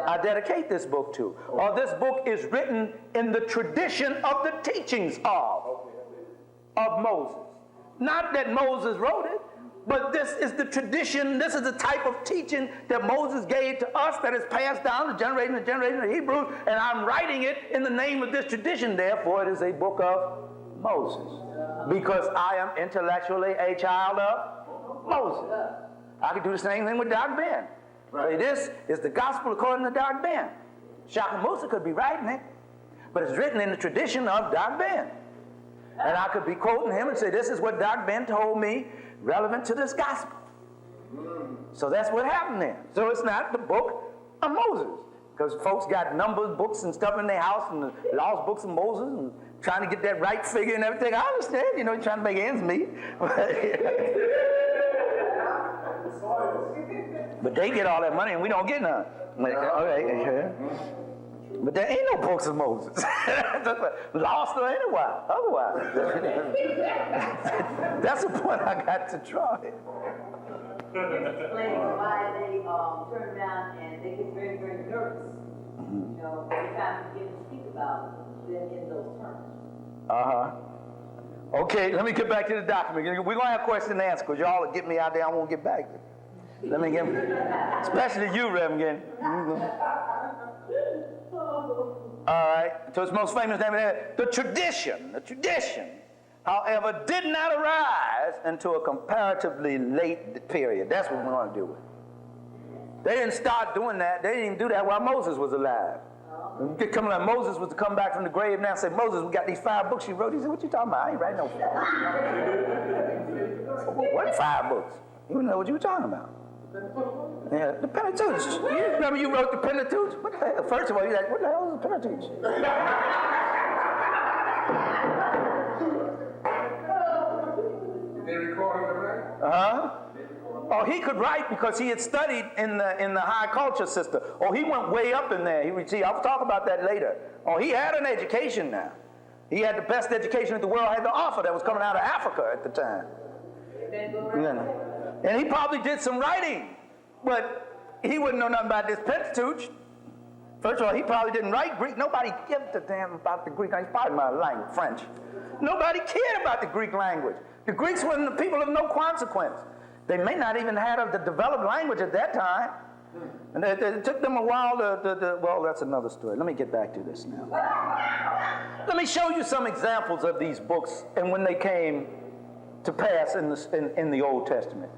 I dedicate this book to. Or this book is written in the tradition of the teachings of Moses. Not that Moses wrote it, but this is the tradition, this is the type of teaching that Moses gave to us that is passed down to generation to generation of Hebrews, and I'm writing it in the name of this tradition. Therefore, it is a book of Moses, because I am intellectually a child of Moses. I could do the same thing with Dr. Ben. Say, this is the gospel according to Dr. Ben. Ishakamusa could be writing it, but it's written in the tradition of Dr. Ben. And I could be quoting him and say, this is what Dr. Ben told me relevant to this gospel. So that's what happened there. So it's not the book of Moses. Because folks got numbers, books and stuff in their house, and the lost books of Moses, and trying to get that right figure and everything. I understand, you're trying to make ends meet. But they get all that money and we don't get none. Okay. But there ain't no books of Moses. Lost or otherwise. That's the point I got to draw here. Explaining why they turn around and they get very, very nervous. Every time you get to speak about them in those terms. Okay, let me get back to the document. We're going to have question and answer because y'all will get me out there. I won't get back. Let me get, especially you, Reverend. All right, so its most famous name is the tradition, however, did not arise until a comparatively late period. That's what we're going to deal with. They didn't start doing that. They didn't even do that while Moses was alive. Moses was to come back from the grave now and say, Moses, we got these 5 books you wrote. He said, what you talking about? I ain't writing no 5. What 5 books? You didn't know what you were talking about. Yeah, the Pentateuch. You remember you wrote the Pentateuch? What the hell? First of all, you're like, what the hell is the Pentateuch? They recorded it, right? Oh, he could write because he had studied in the high culture system. Oh, he went way up in there. I'll talk about that later. Oh, he had an education now. He had the best education that the world had to offer that was coming out of Africa at the time. And he probably did some writing, but he wouldn't know nothing about this Pentateuch. First of all, he probably didn't write Greek. Nobody gives a damn about the Greek language. It's probably my language, French. Nobody cared about the Greek language. The Greeks were the people of no consequence. They may not even have the developed language at that time. And it took them a while well, that's another story. Let me get back to this now. Let me show you some examples of these books and when they came to pass in the Old Testament.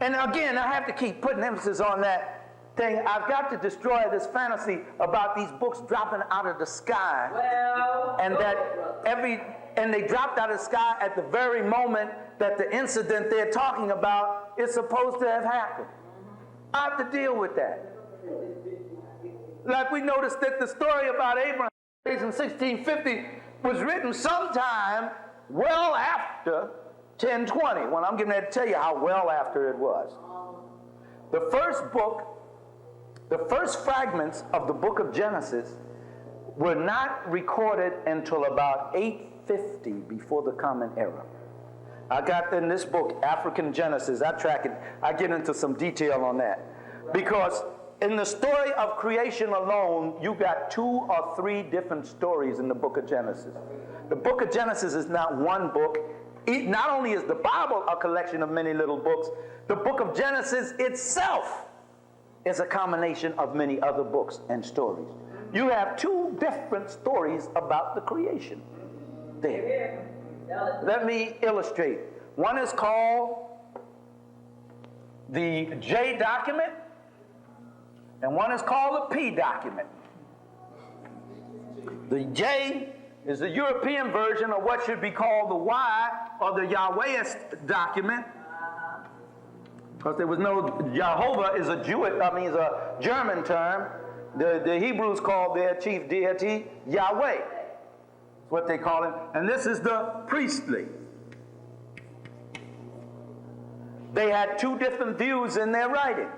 And again, I have to keep putting emphasis on that thing. I've got to destroy this fantasy about these books dropping out of the sky. And they dropped out of the sky at the very moment that the incident they're talking about is supposed to have happened. I have to deal with that. Like we noticed that the story about Abraham in 1650 was written sometime well after 1020. Well, I'm getting ready to tell you how well after it was. The first fragments of the book of Genesis were not recorded until about 850 before the Common Era. I got in this book, African Genesis. I track it. I get into some detail on that. Because in the story of creation alone, you got 2 or 3 different stories in the book of Genesis. The book of Genesis is not one book. Not only is the Bible a collection of many little books, the book of Genesis itself is a combination of many other books and stories. You have 2 different stories about the creation there. Let me illustrate. One is called the J document, and one is called the P document. The J is the European version of what should be called the Y, or the Yahwehist document, because there was no, Jehovah is a German term. The Hebrews called their chief deity Yahweh. That's what they call him. And this is the priestly. They had 2 different views in their writing.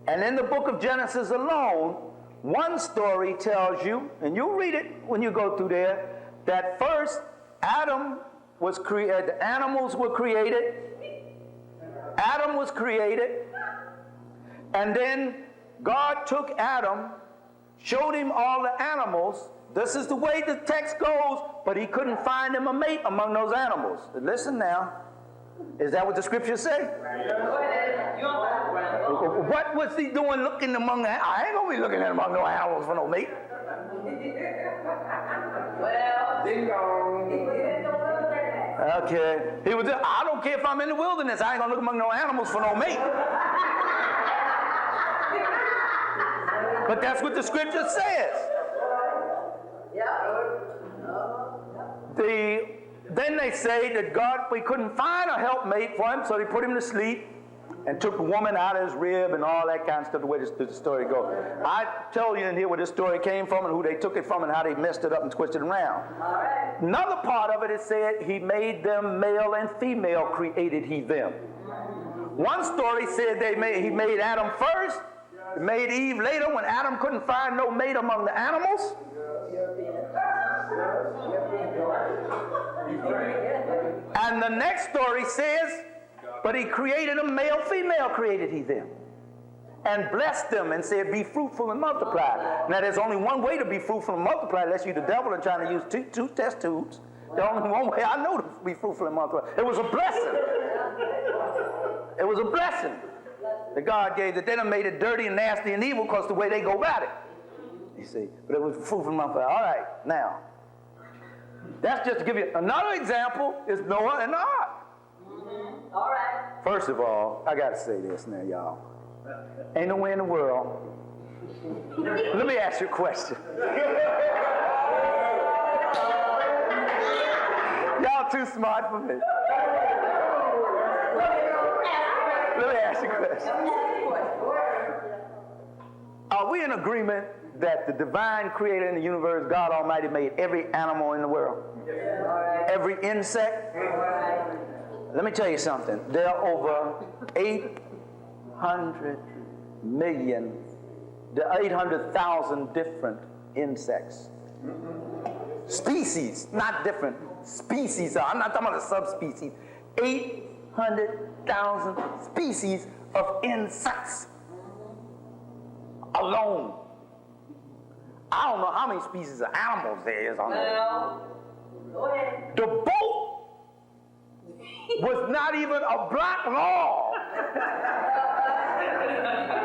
And in the book of Genesis alone, one story tells you, and you'll read it when you go through there, that first Adam was created, the animals were created, Adam was created, and then God took Adam, showed him all the animals. This is the way the text goes, but he couldn't find him a mate among those animals. Listen now. Is that what the scriptures say? What was he doing looking among the animals? I ain't going to be looking at among no animals for no mate. Well, Ding dong. Okay. He was. I don't care if I'm in the wilderness. I ain't going to look among no animals for no mate. But that's what the scripture says. Then they say that God, we couldn't find a helpmate for him, so they put him to sleep and took the woman out of his rib and all that kind of stuff, the way the story goes. I tell you in here where this story came from and who they took it from and how they messed it up and twisted it around. Another part of it is said he made them male and female, created he them. One story said he made Adam first, made Eve later when Adam couldn't find no mate among the animals. And the next story says, but he created them male, female created he them. And blessed them and said, be fruitful and multiply. Now there's only one way to be fruitful and multiply unless you're the devil and trying to use two test tubes. The only one way I know to be fruitful and multiply. It was a blessing. It was a blessing that God gave, that they done made it dirty and nasty and evil because the way they go about it. You see, but it was fruitful and multiply. All right, now, that's just to give you another example is Noah and the ark. all right. First of all, I got to say this now, y'all. Ain't no way in the world. Let me ask you a question. Y'all too smart for me. Let me ask you a question. Are we in agreement that the divine creator in the universe, God Almighty, made every animal in the world? Every insect? Let me tell you something. There are over 800,000 different insects. Species, not different species. I'm not talking about a subspecies. 800,000 species of insects alone. I don't know how many species of animals there is on there. Well, go ahead. The boat was not even a block long.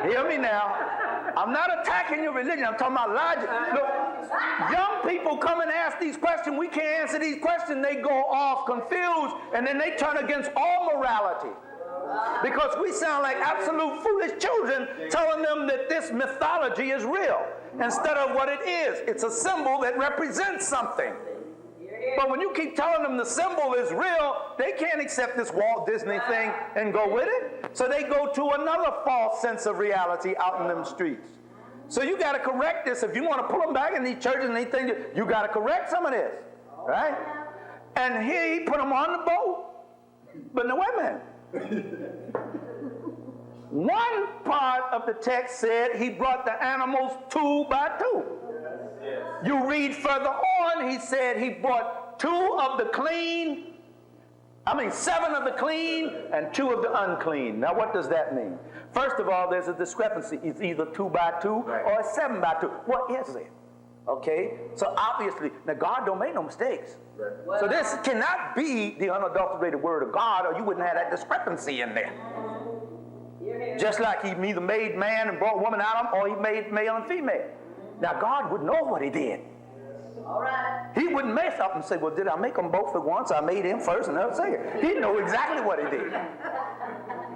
Hear me now. I'm not attacking your religion. I'm talking about logic. Look, young people come and ask these questions. We can't answer these questions. They go off confused, and then they turn against all morality. Because we sound like absolute foolish children telling them that this mythology is real instead of what it is. It's a symbol that represents something. But when you keep telling them the symbol is real, they can't accept this Walt Disney thing and go with it. So they go to another false sense of reality out in them streets. So you got to correct this. If you want to pull them back in these churches and these things, you got to correct some of this, right? And here he put them on the boat. But no, wait a minute. One part of the text said he brought the animals 2 by 2. You read further on, he said he brought 7 of the clean and 2 of the unclean. Now what does that mean? First of all, there's a discrepancy. It's either 2 by 2 or it's 7 by 2. What is it? Okay? So obviously, now God don't make no mistakes. Right. So this cannot be the unadulterated word of God, or you wouldn't have that discrepancy in there. Just like he either made man and brought woman out of him, or he made male and female. Now God would know what he did. All right. He wouldn't mess up and say, well, did I make them both at once? I made him first and then second. He'd know exactly what he did.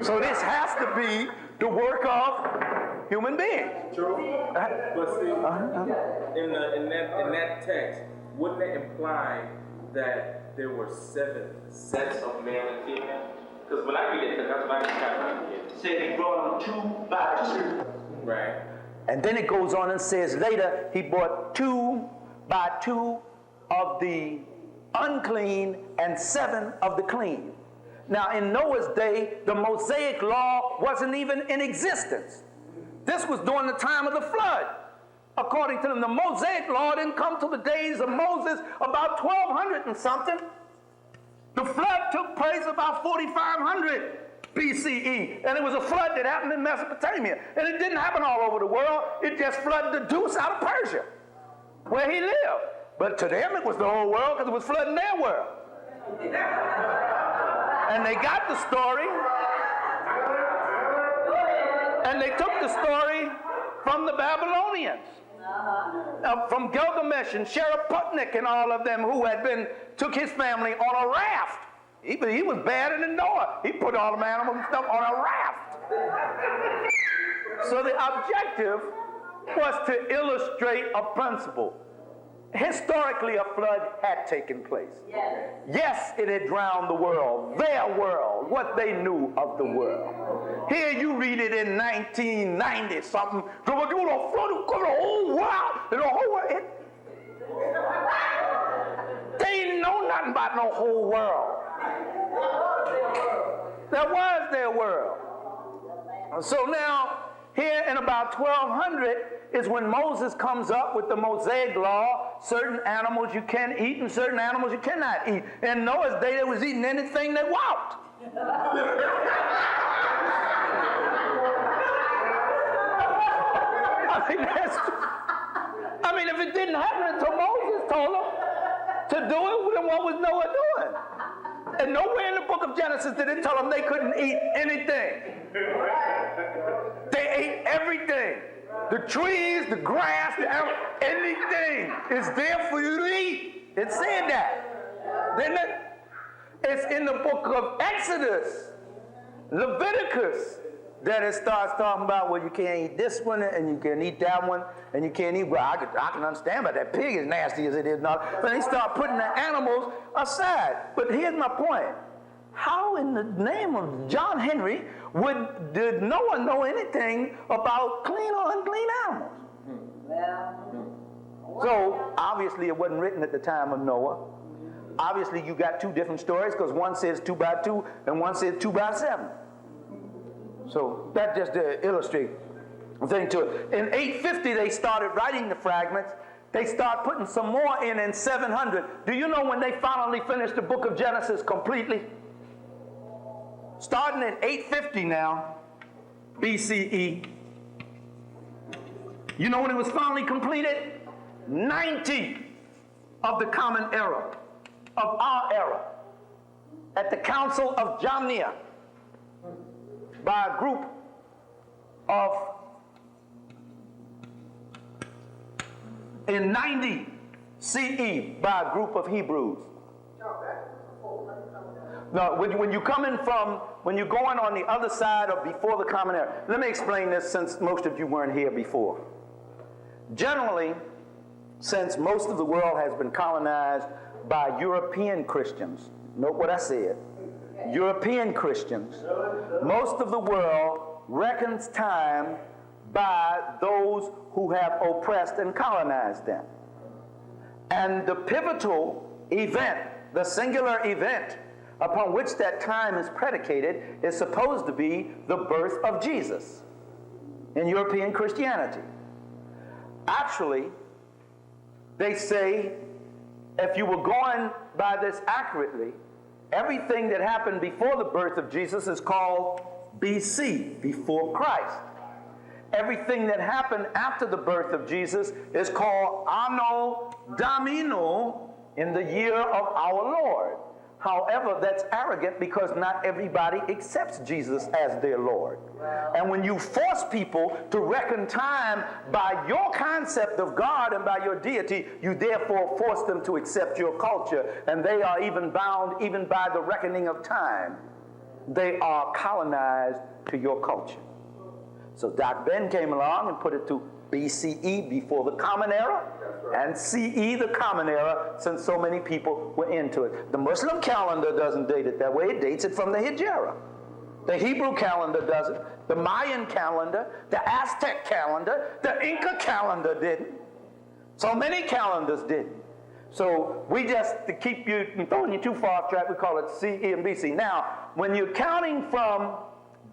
So this has to be the work of human beings. True. But see, in that text, wouldn't it imply that there were 7 sets of male and female? Because when I read it, that's what I kind of get. Said he brought them 2 by 2. Right. And then it goes on and says later, he brought 2 by 2 of the unclean and 7 of the clean. Now in Noah's day, the Mosaic law wasn't even in existence. This was during the time of the flood. According to them, the Mosaic law didn't come till the days of Moses, about 1200 and something. The flood took place about 4500 BCE, and it was a flood that happened in Mesopotamia. And it didn't happen all over the world. It just flooded the deuce out of Persia, where he lived. But to them, it was the whole world because it was flooding their world. And they got the story, and they took the story from the Babylonians, from Gilgamesh and Shereputnik and all of them who took his family on a raft. He was badder than Noah. He put all the animals and stuff on a raft. So the objective was to illustrate a principle. Historically, a flood had taken place. Yes, it had drowned the world, their world, what they knew of the world. Here you read it in 1990 something. The flood covered the whole world. The whole world. They didn't know nothing about no whole world. That was their world. So now, here in about 1200 is when Moses comes up with the Mosaic law. Certain animals you can eat and certain animals you cannot eat. In Noah's day, they was eating anything that walked. I mean, if it didn't happen until Moses told them to do it, then what was Noah doing? And nowhere in the book of Genesis did it tell them they couldn't eat anything. They ate everything. The trees, the grass, anything is there for you to eat. It said that. Didn't it? It's in the book of Exodus, Leviticus, that it starts talking about, well, you can't eat this one, and you can eat that one, and you can't eat, well, I can understand, but that pig is nasty as it is now. But they start putting the animals aside. But here's my point. How in the name of John Henry did no one know anything about clean or unclean animals? So, obviously, it wasn't written at the time of Noah. Obviously, you got 2 different stories, because one says 2 by 2, and one says 2 by 7. So that just illustrates the thing to it. In 850, they started writing the fragments. They start putting some more in 700. Do you know when they finally finished the book of Genesis completely? Starting in 850 now, BCE. You know when it was finally completed? 90 of the common era, of our era, at the Council of Jamnia, by a group of, in 90 CE, by a group of Hebrews. No, when you're going on the other side of before the common era. Let me explain this since most of you weren't here before. Generally, since most of the world has been colonized by European Christians, note what I said, European Christians, most of the world reckons time by those who have oppressed and colonized them. And the pivotal event, the singular event upon which that time is predicated, is supposed to be the birth of Jesus in European Christianity. Actually, they say, if you were going by this accurately, everything that happened before the birth of Jesus is called BC, before Christ. Everything that happened after the birth of Jesus is called Anno Domino, in the year of our Lord. However, that's arrogant because not everybody accepts Jesus as their Lord. And when you force people to reckon time by your concept of God and by your deity, you therefore force them to accept your culture, and they are even bound even by the reckoning of time. They are colonized to your culture. So Doc Ben came along and put it to BCE, before the Common Era, and CE, the Common Era, since so many people were into it. The Muslim calendar doesn't date it that way. It dates it from the Hijra. The Hebrew calendar doesn't. The Mayan calendar, the Aztec calendar, the Inca calendar didn't. So many calendars didn't. So we just, to keep you from throwing you too far off track, we call it CE and BC. Now, when you're counting from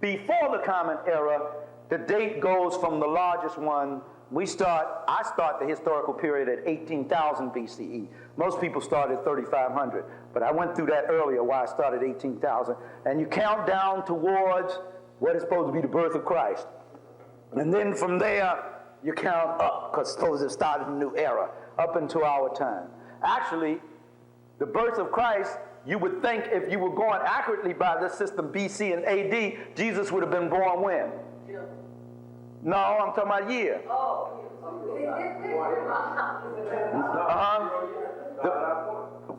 before the Common Era, the date goes from the largest one. I start the historical period at 18,000 BCE. Most people start at 3,500, but I went through that earlier why I started 18,000. And you count down towards what is supposed to be the birth of Christ. And then from there, you count up, because suppose it started a new era, up into our time. Actually, the birth of Christ, you would think if you were going accurately by this system, BC and AD, Jesus would have been born when? No, I'm talking about year.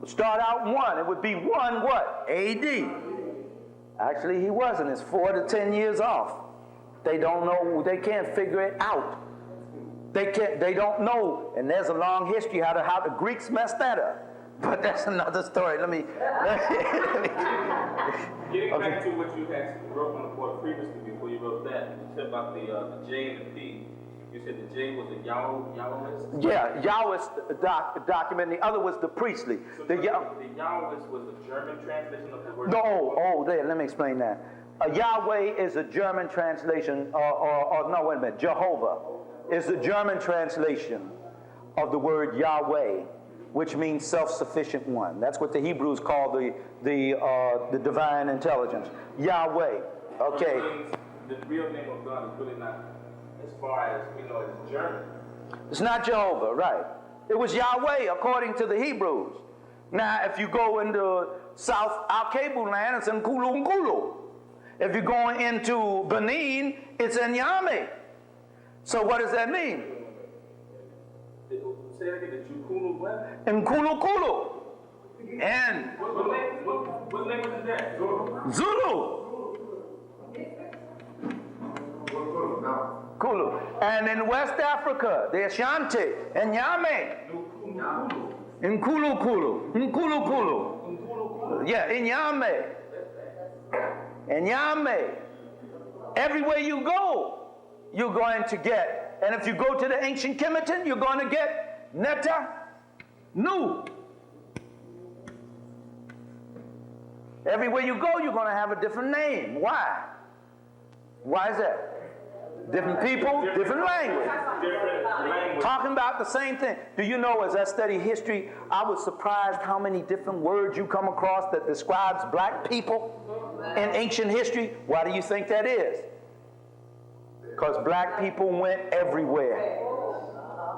Start out 1. It would be 1 what? AD. Actually, he wasn't. It's 4 to 10 years off. They don't know. They can't figure it out. They don't know. And there's a long history how the Greeks messed that up. But that's another story. Let me Getting back to what you had wrote on the board previously before you wrote that, you said about the J and the P. You said the J was the Yahwist? Yeah, Yahwist document. The other was the priestly. So the Yahwist was the German translation of the word? No, let me explain that. Yahweh is a German translation, no, wait a minute. Jehovah is the German translation of the word Yahweh, which means self-sufficient one. That's what the Hebrews call the divine intelligence. Yahweh. Okay. The real name of God is really not, as far as we know, it's German. It's not Jehovah, right. It was Yahweh according to the Hebrews. Now, if you go into South Al-Kabu land, it's Nkulu Nkulu. If you're going into Benin, it's Nyame. So what does that mean? Say that again, the Jukulu what? Nkulu Kulu. And what language is that? Zulu. Kulu. And in West Africa, the Ashanti and Nyame. Nkulu Kulu. Nkulu Kulu. Yeah, Nyame. And Nyame. Everywhere you go, you're going to get. And if you go to the ancient Kemeton, you're going to get Neta Nu. Everywhere you go, you're going to have a different name. Why? Why is that? Different people, different language. Talking about the same thing. Do you know, as I study history, I was surprised how many different words you come across that describes black people in ancient history. Why do you think that is? Because black people went everywhere.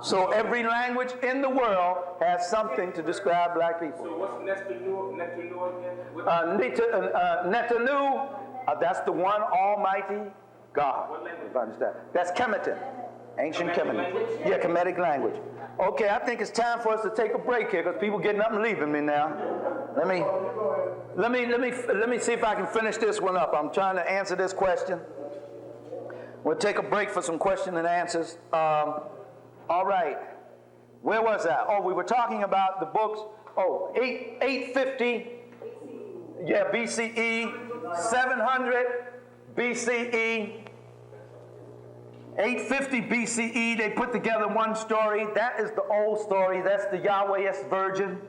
So every language in the world has something to describe black people. So what's Netanu again? Netanu, that's the one almighty God. What language? If I understand. That's Kemeton. Ancient Kemeton. Yeah, Kemetic language. Okay, I think it's time for us to take a break here because people getting up and leaving me now. Let me see if I can finish this one up. I'm trying to answer this question. We'll take a break for some question and answers. All right. Where was I? Oh, we were talking about the books. Oh, 850. Yeah, BCE. 700 BCE. 850 BCE, they put together one story. That is the old story. That's the Yahwehist version,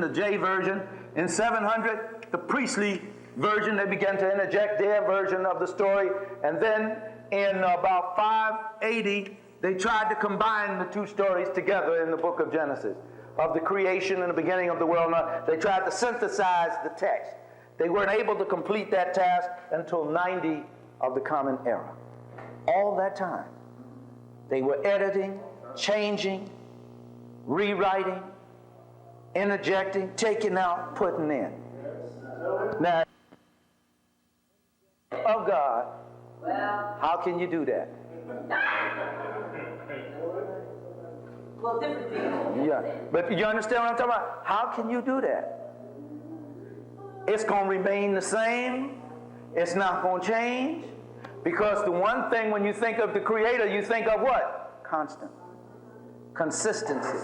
the J version. In 700, the priestly version, they began to interject their version of the story. And then in about 580, they tried to combine the two stories together in the book of Genesis, of the creation and the beginning of the world. They tried to synthesize the text. They weren't able to complete that task until 90 of the Common Era. All that time, they were editing, changing, rewriting, interjecting, taking out, putting in. Now, of God, how can you do that? Well, different people. Yeah, but you understand what I'm talking about? How can you do that? It's going to remain the same. It's not going to change. Because the one thing when you think of the Creator, you think of what? Constant. Consistency.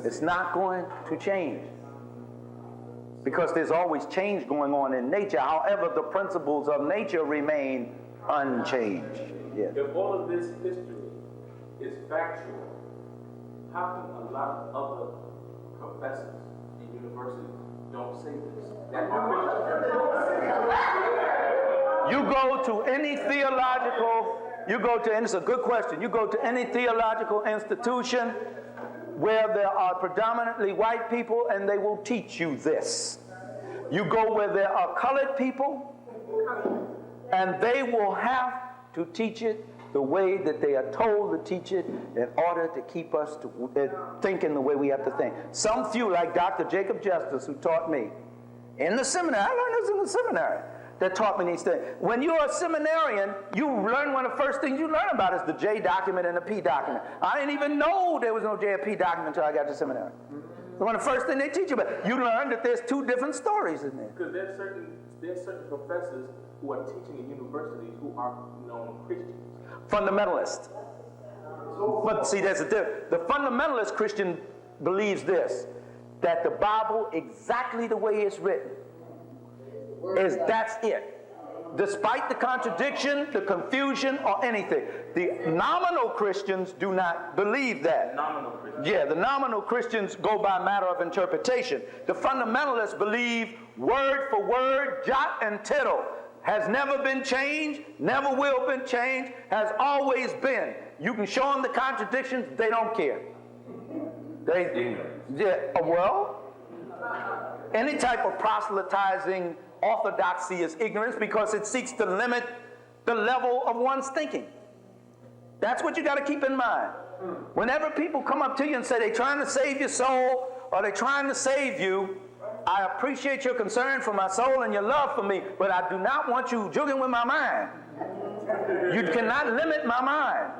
It's not going to change. Because there's always change going on in nature. However, the principles of nature remain unchanged. Yeah. If all of this history is factual, how come a lot of other professors in universities don't say this? You go to any theological, and it's a good question, you go to any theological institution where there are predominantly white people and they will teach you this. You go where there are colored people and they will have to teach it the way that they are told to teach it in order to keep us thinking the way we have to think. Some few, like Dr. Jacob Justice, who taught me in the seminary, I learned this in the seminary, that taught me these things. When you're a seminarian, you learn one of the first things you learn about is the J document and the P document. I didn't even know there was no J or P document until I got to seminary. One of the first things they teach you about. You learn that there's two different stories in there. Because there's certain professors who are teaching in universities who are known Christians. Fundamentalist. But see, there's a difference. The fundamentalist Christian believes this, that the Bible, exactly the way it's written, that's it. Despite the contradiction, the confusion, or anything. The nominal Christians do not believe that. Nominal Christians. Yeah, the nominal Christians go by matter of interpretation. The fundamentalists believe word for word, jot and tittle. Has never been changed, never will be changed, has always been. You can show them the contradictions, they don't care. Any type of proselytizing orthodoxy is ignorance because it seeks to limit the level of one's thinking. That's what you got to keep in mind. Whenever people come up to you and say they're trying to save your soul or they're trying to save you, I appreciate your concern for my soul and your love for me, but I do not want you juggling with my mind. You cannot limit my mind.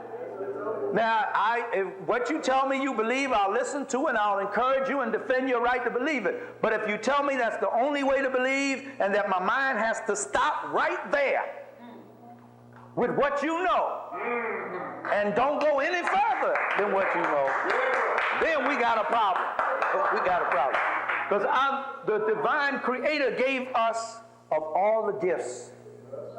Now, if what you tell me you believe, I'll listen to and I'll encourage you and defend your right to believe it. But if you tell me that's the only way to believe and that my mind has to stop right there with what you know and don't go any further than what you know, then we got a problem. We got a problem. Because the divine creator gave us of all the gifts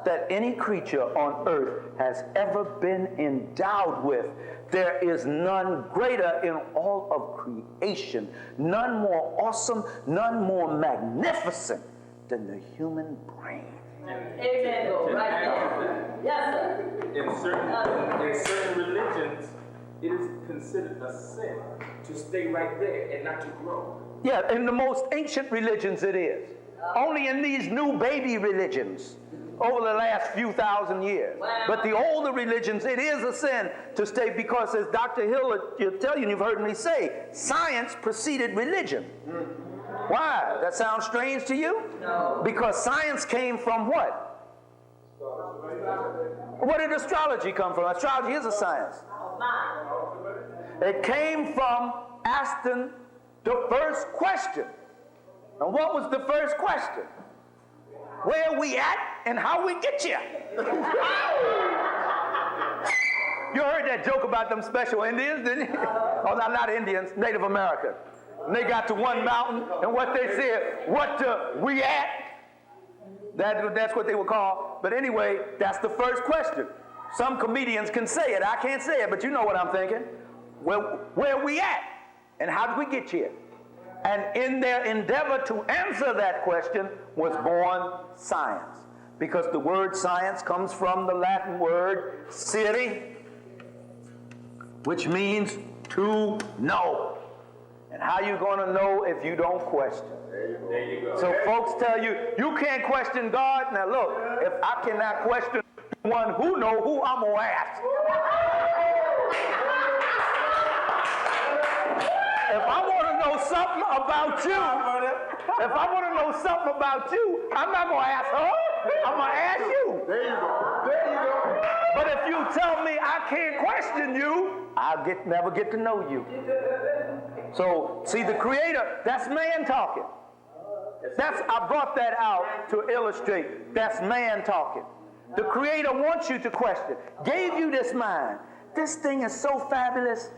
that any creature on earth has ever been endowed with. There is none greater in all of creation, none more awesome, none more magnificent than the human brain. Amen. Right there. Yes, sir. In certain religions, it is considered a sin to stay right there and not to grow. Yeah, in the most ancient religions it is. Only in these new baby religions over the last few thousand years. Wow. But the older religions, it is a sin to stay because, as Dr. Hill will tell you, and you've heard me say, science preceded religion. Why? That sounds strange to you? No. Because science came from what? Where did astrology come from? Astrology is a science. It came from asking the first question. And what was the first question? Where we at and how we get here? You heard that joke about them special Indians, didn't you? Oh, not Indians, Native Americans. And they got to one mountain, and what they said, we at? That's what they were called. But anyway, that's the first question. Some comedians can say it. I can't say it, but you know what I'm thinking. Where we at? And how did we get here? And in their endeavor to answer that question was born science. Because the word science comes from the Latin word city, which means to know. And how you going to know if you don't question? There you go. So folks tell you, you can't question God. Now look, if I cannot question one who know, who I'm going to ask? If I want to know something about you, I'm not going to ask her. I'm going to ask you. There you go. There you go. But if you tell me I can't question you, I'll never get to know you. So, see, the Creator, that's man talking. I brought that out to illustrate. That's man talking. The Creator wants you to question. Gave you this mind. This thing is so fabulous.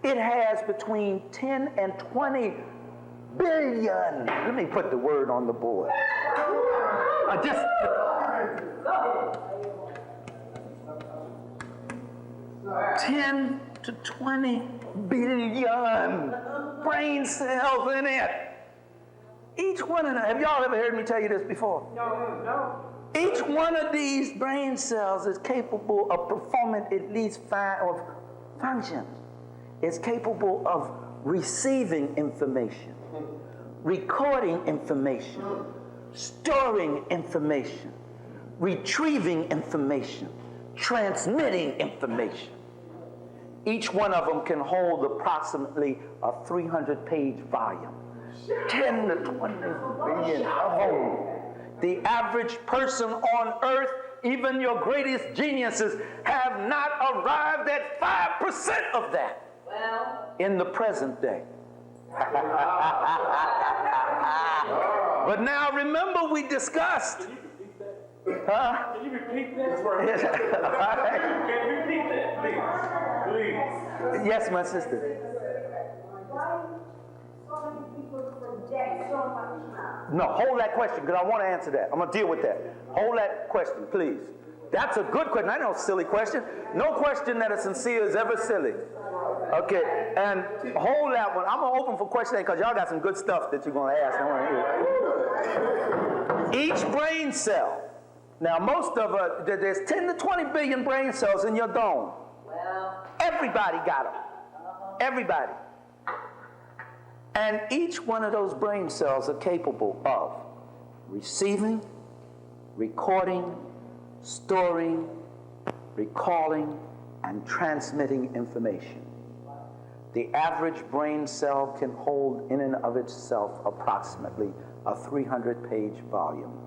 It has between 10 and 20 billion. Let me put the word on the board. 10 to 20 billion brain cells in it. Each one of them, have y'all ever heard me tell you this before? No. Each one of these brain cells is capable of performing at least 5 functions. It's capable of receiving information, recording information, storing information, retrieving information, transmitting information. Each one of them can hold approximately a 300-page volume. 10 to 20 billion of them. The average person on earth, even your greatest geniuses, have not arrived at 5% of that in the present day. But now remember, we discussed. Huh? Can you repeat that? All right. Can you repeat that, please? Please. Yes, my sister. Why so many people project so much now? No, hold that question, because I want to answer that. I'm going to deal with that. Hold that question, please. That's a good question. I know, silly question. No question that is sincere is ever silly. Okay, and hold that one. I'm going to open for questions because y'all got some good stuff that you're going to ask. I want to hear. Each brain cell. Now, most of us, there's 10 to 20 billion brain cells in your dome. Everybody got them. Everybody. And each one of those brain cells are capable of receiving, recording, storing, recalling, and transmitting information. The average brain cell can hold in and of itself approximately a 300-page volume.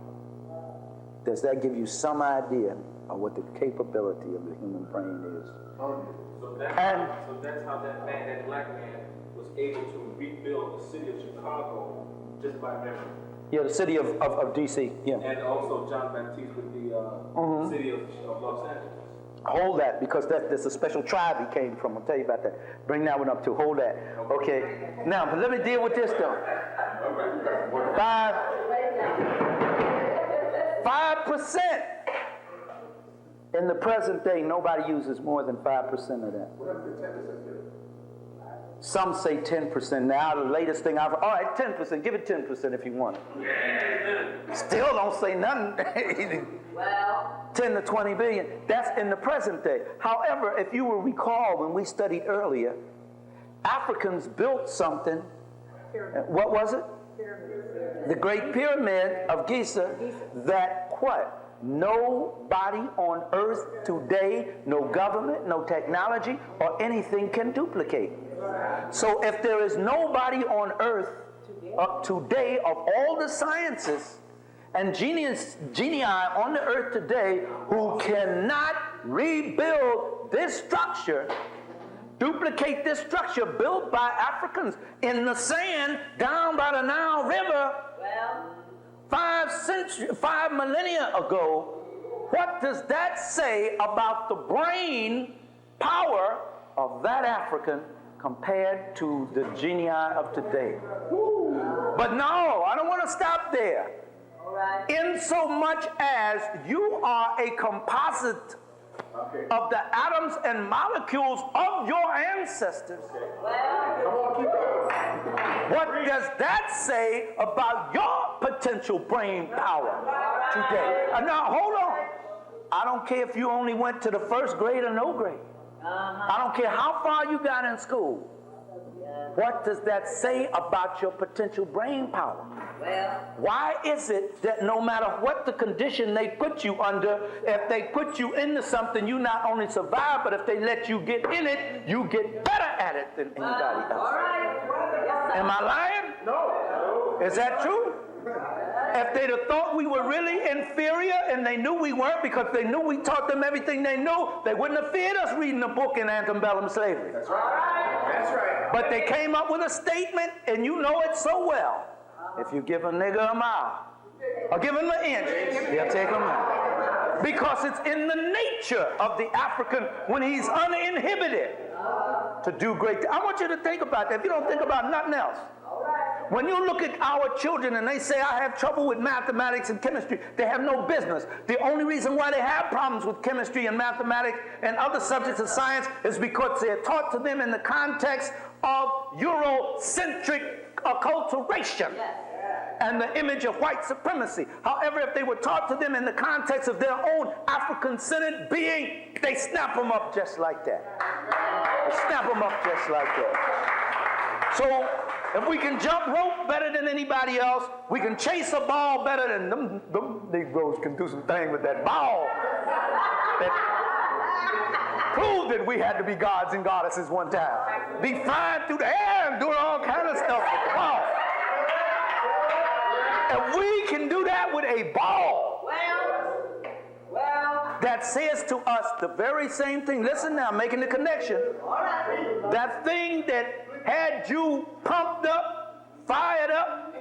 Does that give you some idea of what the capability of the human brain is? So that's how that man, that black man, was able to rebuild the city of Chicago just by memory. Yeah, the city of D.C., yeah. And also John Baptiste with the city of Los Angeles. Hold that, because there's a special tribe he came from. I'll tell you about that. Bring that one up too. Hold that. Okay. Now, but let me deal with this though. 5%. In the present day, nobody uses more than 5% of that. Some say 10%. Now, the latest thing all right, 10%. Give it 10% if you want it. Still don't say nothing. 10 to 20 billion. That's in the present day. However, if you will recall when we studied earlier, Africans built something. What was it? The Great Pyramid of Giza that what? Nobody on earth today, no government, no technology, or anything can duplicate. So if there is nobody on earth today of all the sciences and genii on the earth today who cannot rebuild this structure, duplicate this structure built by Africans in the sand down by the Nile River 5 millennia ago, what does that say about the brain power of that African compared to the genii of today? But no, I don't want to stop there. In so much as you are a composite of the atoms and molecules of your ancestors. What does that say about your potential brain power today? Now, hold on. I don't care if you only went to the first grade or no grade. I don't care how far you got in school. What does that say about your potential brain power? Well, Why is it that no matter what the condition they put you under, if they put you into something, you not only survive, but if they let you get in it, you get better at it than anybody else? all right. Yes, sir. Am I lying? No. Is that true? If they'd have thought we were really inferior and they knew we weren't because they knew we taught them everything they knew, they wouldn't have feared us reading a book in antebellum slavery. That's right. That's right. But they came up with a statement, and you know it so well. If you give a nigger a mile, or give him an inch, he'll take a mile. Because it's in the nature of the African, when he's uninhibited, to do great things. I want you to think about that. If you don't think about nothing else. When you look at our children and they say, I have trouble with mathematics and chemistry, they have no business. The only reason why they have problems with chemistry and mathematics and other subjects of science is because they're taught to them in the context of Eurocentric acculturation and the image of white supremacy. However, if they were taught to them in the context of their own African-centered being, they snap them up just like that. They snap them up just like that. So, if we can jump rope better than anybody else, we can chase a ball better than them Negroes can do some thing with that ball. That proved that we had to be gods and goddesses one time. Be flying through the air and doing all kind of stuff with the ball. If we can do that with a ball, that says to us the very same thing. Listen now, making the connection. That thing that had you pumped up, fired up,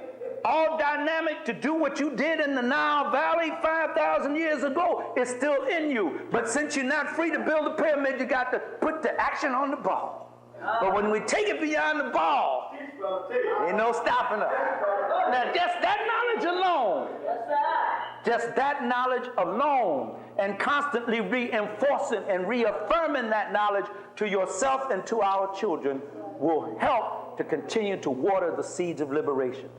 all dynamic to do what you did in the Nile Valley 5,000 years ago is still in you. But since you're not free to build a pyramid, you got to put the action on the ball. But when we take it beyond the ball, ain't no stopping us. Now, just that knowledge alone, just that knowledge alone, and constantly reinforcing and reaffirming that knowledge to yourself and to our children will help to continue to water the seeds of liberation.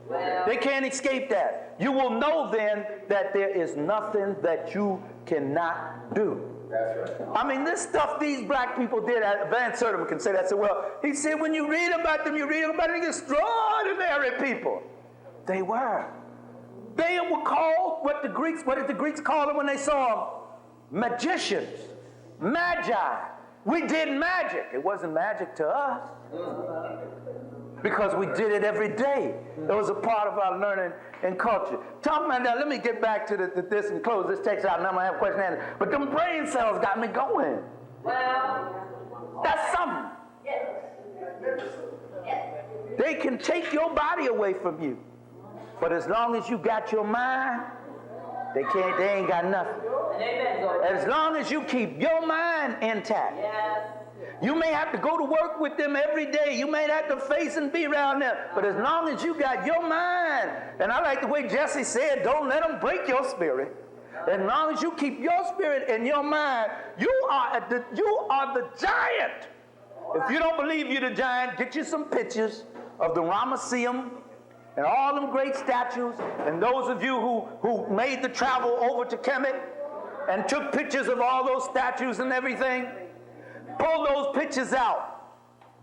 They can't escape that. You will know then that there is nothing that you cannot do. That's right. I mean, this stuff these black people did, Van Sertima can say that so well. He said when you read about them, you read about extraordinary people. They were. They were called what did the Greeks call them when they saw them? Magicians. Magi. We did magic. It wasn't magic to us. Because we did it every day. It was a part of our learning and culture. Talking about that, let me get back to this and close this text out, and I'm going to have a question and answer. But them brain cells got me going. That's something. They can take your body away from you. But as long as you got your mind, they ain't got nothing. As long as you keep your mind intact. You may have to go to work with them every day. You may have to face and be around them. But as long as you got your mind, and I like the way Jesse said, don't let them break your spirit. As long as you keep your spirit and your mind, you are the giant. If you don't believe you're the giant, get you some pictures of the Ramesseum and all them great statues, and those of you who made the travel over to Kemet and took pictures of all those statues and everything, pull those pictures out,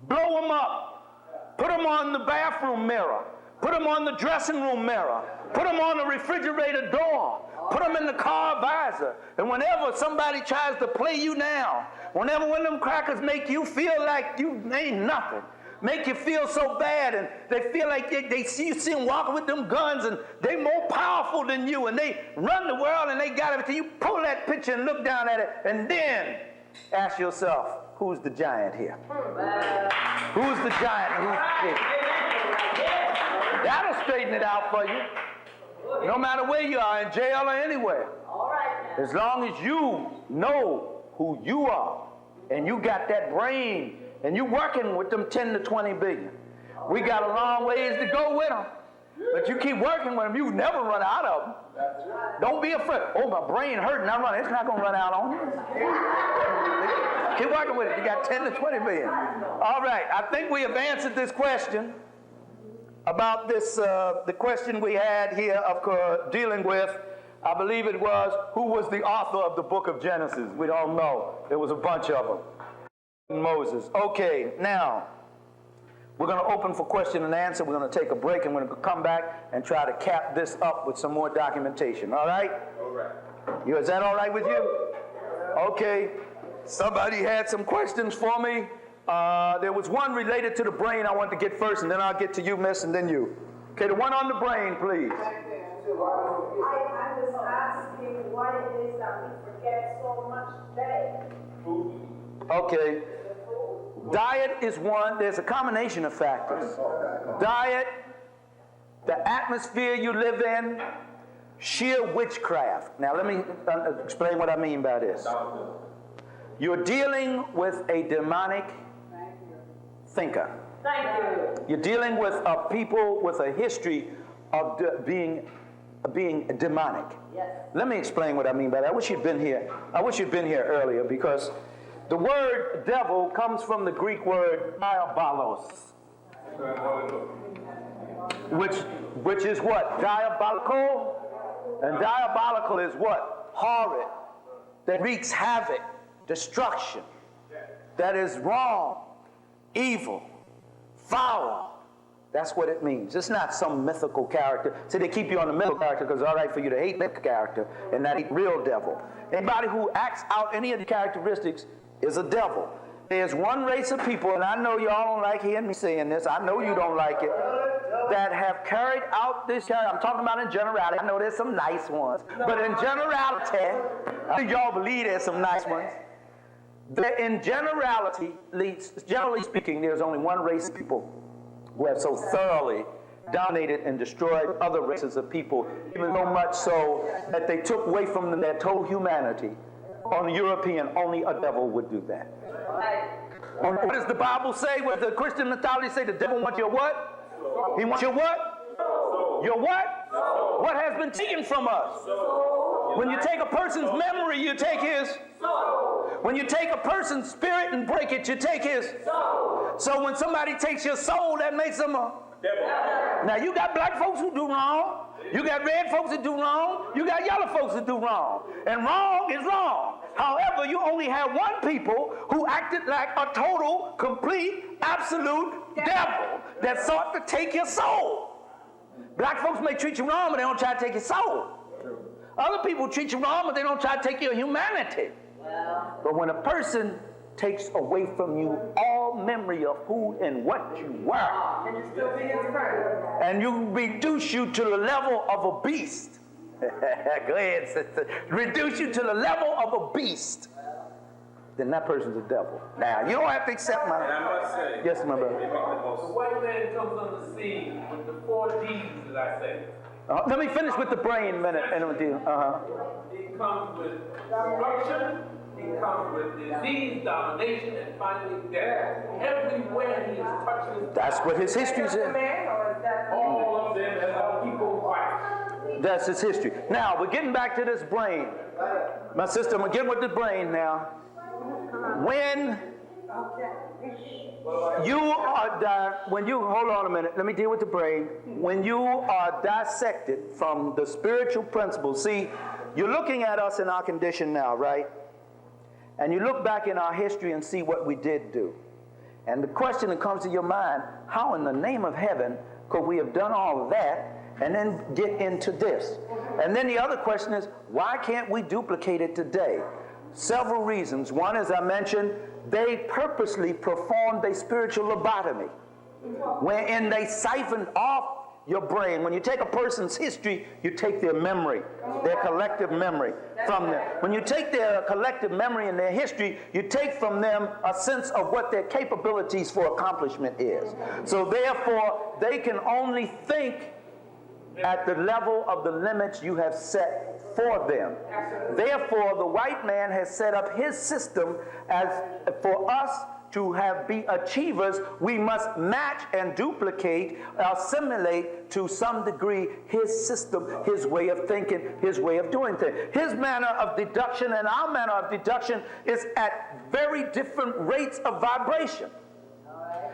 blow them up, put them on the bathroom mirror, put them on the dressing room mirror, put them on the refrigerator door, put them in the car visor, and whenever somebody tries to play you down, whenever one of them crackers make you feel like you ain't nothing, make you feel so bad, and they feel like you see them walking with them guns, and they more powerful than you, and they run the world, and they got everything. You pull that picture and look down at it, and then ask yourself, who's the giant here? Who's the giant and who's the king? That'll straighten it out for you. No matter where you are, in jail or anywhere. As long as you know who you are, and you got that brain, and you're working with them 10 to 20 billion. We got a long ways to go with them. But you keep working with them, you never run out of them. Don't be afraid. Oh, my brain hurting, I'm running. It's not going to run out on you. Keep working with it. You got 10 to 20 billion. All right, I think we have answered this question about this, the question we had here of dealing with, I believe it was, who was the author of the book of Genesis? We don't know. There was a bunch of them. Moses. Okay, now we're going to open for question and answer. We're going to take a break and we're going to come back and try to cap this up with some more documentation. All right? All right. Is that all right with you? Okay. Somebody had some questions for me. There was one related to the brain I want to get first, and then I'll get to you, miss, and then you. Okay, the one on the brain, please. I was asking why it is that we forget so much today. Okay. Diet is one. There's a combination of factors. Diet, the atmosphere you live in, sheer witchcraft. Now, let me explain what I mean by this. You're dealing with a demonic thinker. Thank you. You're dealing with a people with a history of being demonic. Yes. Let me explain what I mean by that. I wish you'd been here. I wish you'd been here earlier, because the word devil comes from the Greek word diabolos, which is what? Diabolical. And diabolical is what? Horrid. That wreaks havoc, destruction. That is wrong, evil, foul. That's what it means. It's not some mythical character. See, they keep you on the mythical character because it's all right for you to hate that character and not hate real devil. Anybody who acts out any of the characteristics is a devil. There's one race of people, and I know y'all don't like hearing me saying this. I know you don't like it, that have carried out this character. I'm talking about in generality. I know there's some nice ones. But in generality, I think y'all believe there's some nice ones. In generality, generally speaking, there's only one race of people who have so thoroughly dominated and destroyed other races of people, even so much so that they took away from them their total humanity. On the European, only a devil would do that. What does the Bible say? What does the Christian mythology say? The devil wants your what? He wants your what? Your what? What has been taken from us? When you take a person's memory, you take his. When you take a person's spirit and break it, you take his. So when somebody takes your soul, that makes them a devil. Now you got black folks who do wrong. You got red folks that do wrong. You got yellow folks that do wrong. And wrong is wrong. However, you only have one people who acted like a total, complete, absolute devil that sought to take your soul. Black folks may treat you wrong, but they don't try to take your soul. Other people treat you wrong, but they don't try to take your humanity. But when a person takes away from you all memory of who and what you were, And you still be his friend. and you reduce you to the level of a beast. Go ahead, sister. Reduce you to the level of a beast. Then that person's a devil. Now, you don't have to accept my... And I must say, Yes, my brother. they make the most. The white man comes on the scene with the 4 D's, as I say. Let me finish with the brain a minute. And we'll deal. It comes with destruction, it comes with disease, domination, and finally death. Everywhere he is touching. That's what his history says. Man, or is that All of them as our people fight. That's his history. Now, we're getting back to this brain. My sister, I'm going to get with the brain now. When you are, hold on a minute, let me deal with the brain. When you are dissected from the spiritual principles, see, you're looking at us in our condition now, right? And you look back in our history and see what we did do. And the question that comes to your mind, how in the name of heaven could we have done all of that and then get into this? And then the other question is, why can't we duplicate it today? Several reasons. One, as I mentioned, they purposely performed a spiritual lobotomy, wherein they siphoned off your brain. When you take a person's history, you take their memory, their collective memory from them. When you take their collective memory and their history, you take from them a sense of what their capabilities for accomplishment is. So therefore, they can only think at the level of the limits you have set for them. Therefore, the white man has set up his system as for us to be achievers, we must match and duplicate, assimilate to some degree his system, his way of thinking, his way of doing things. His manner of deduction and our manner of deduction is at very different rates of vibration.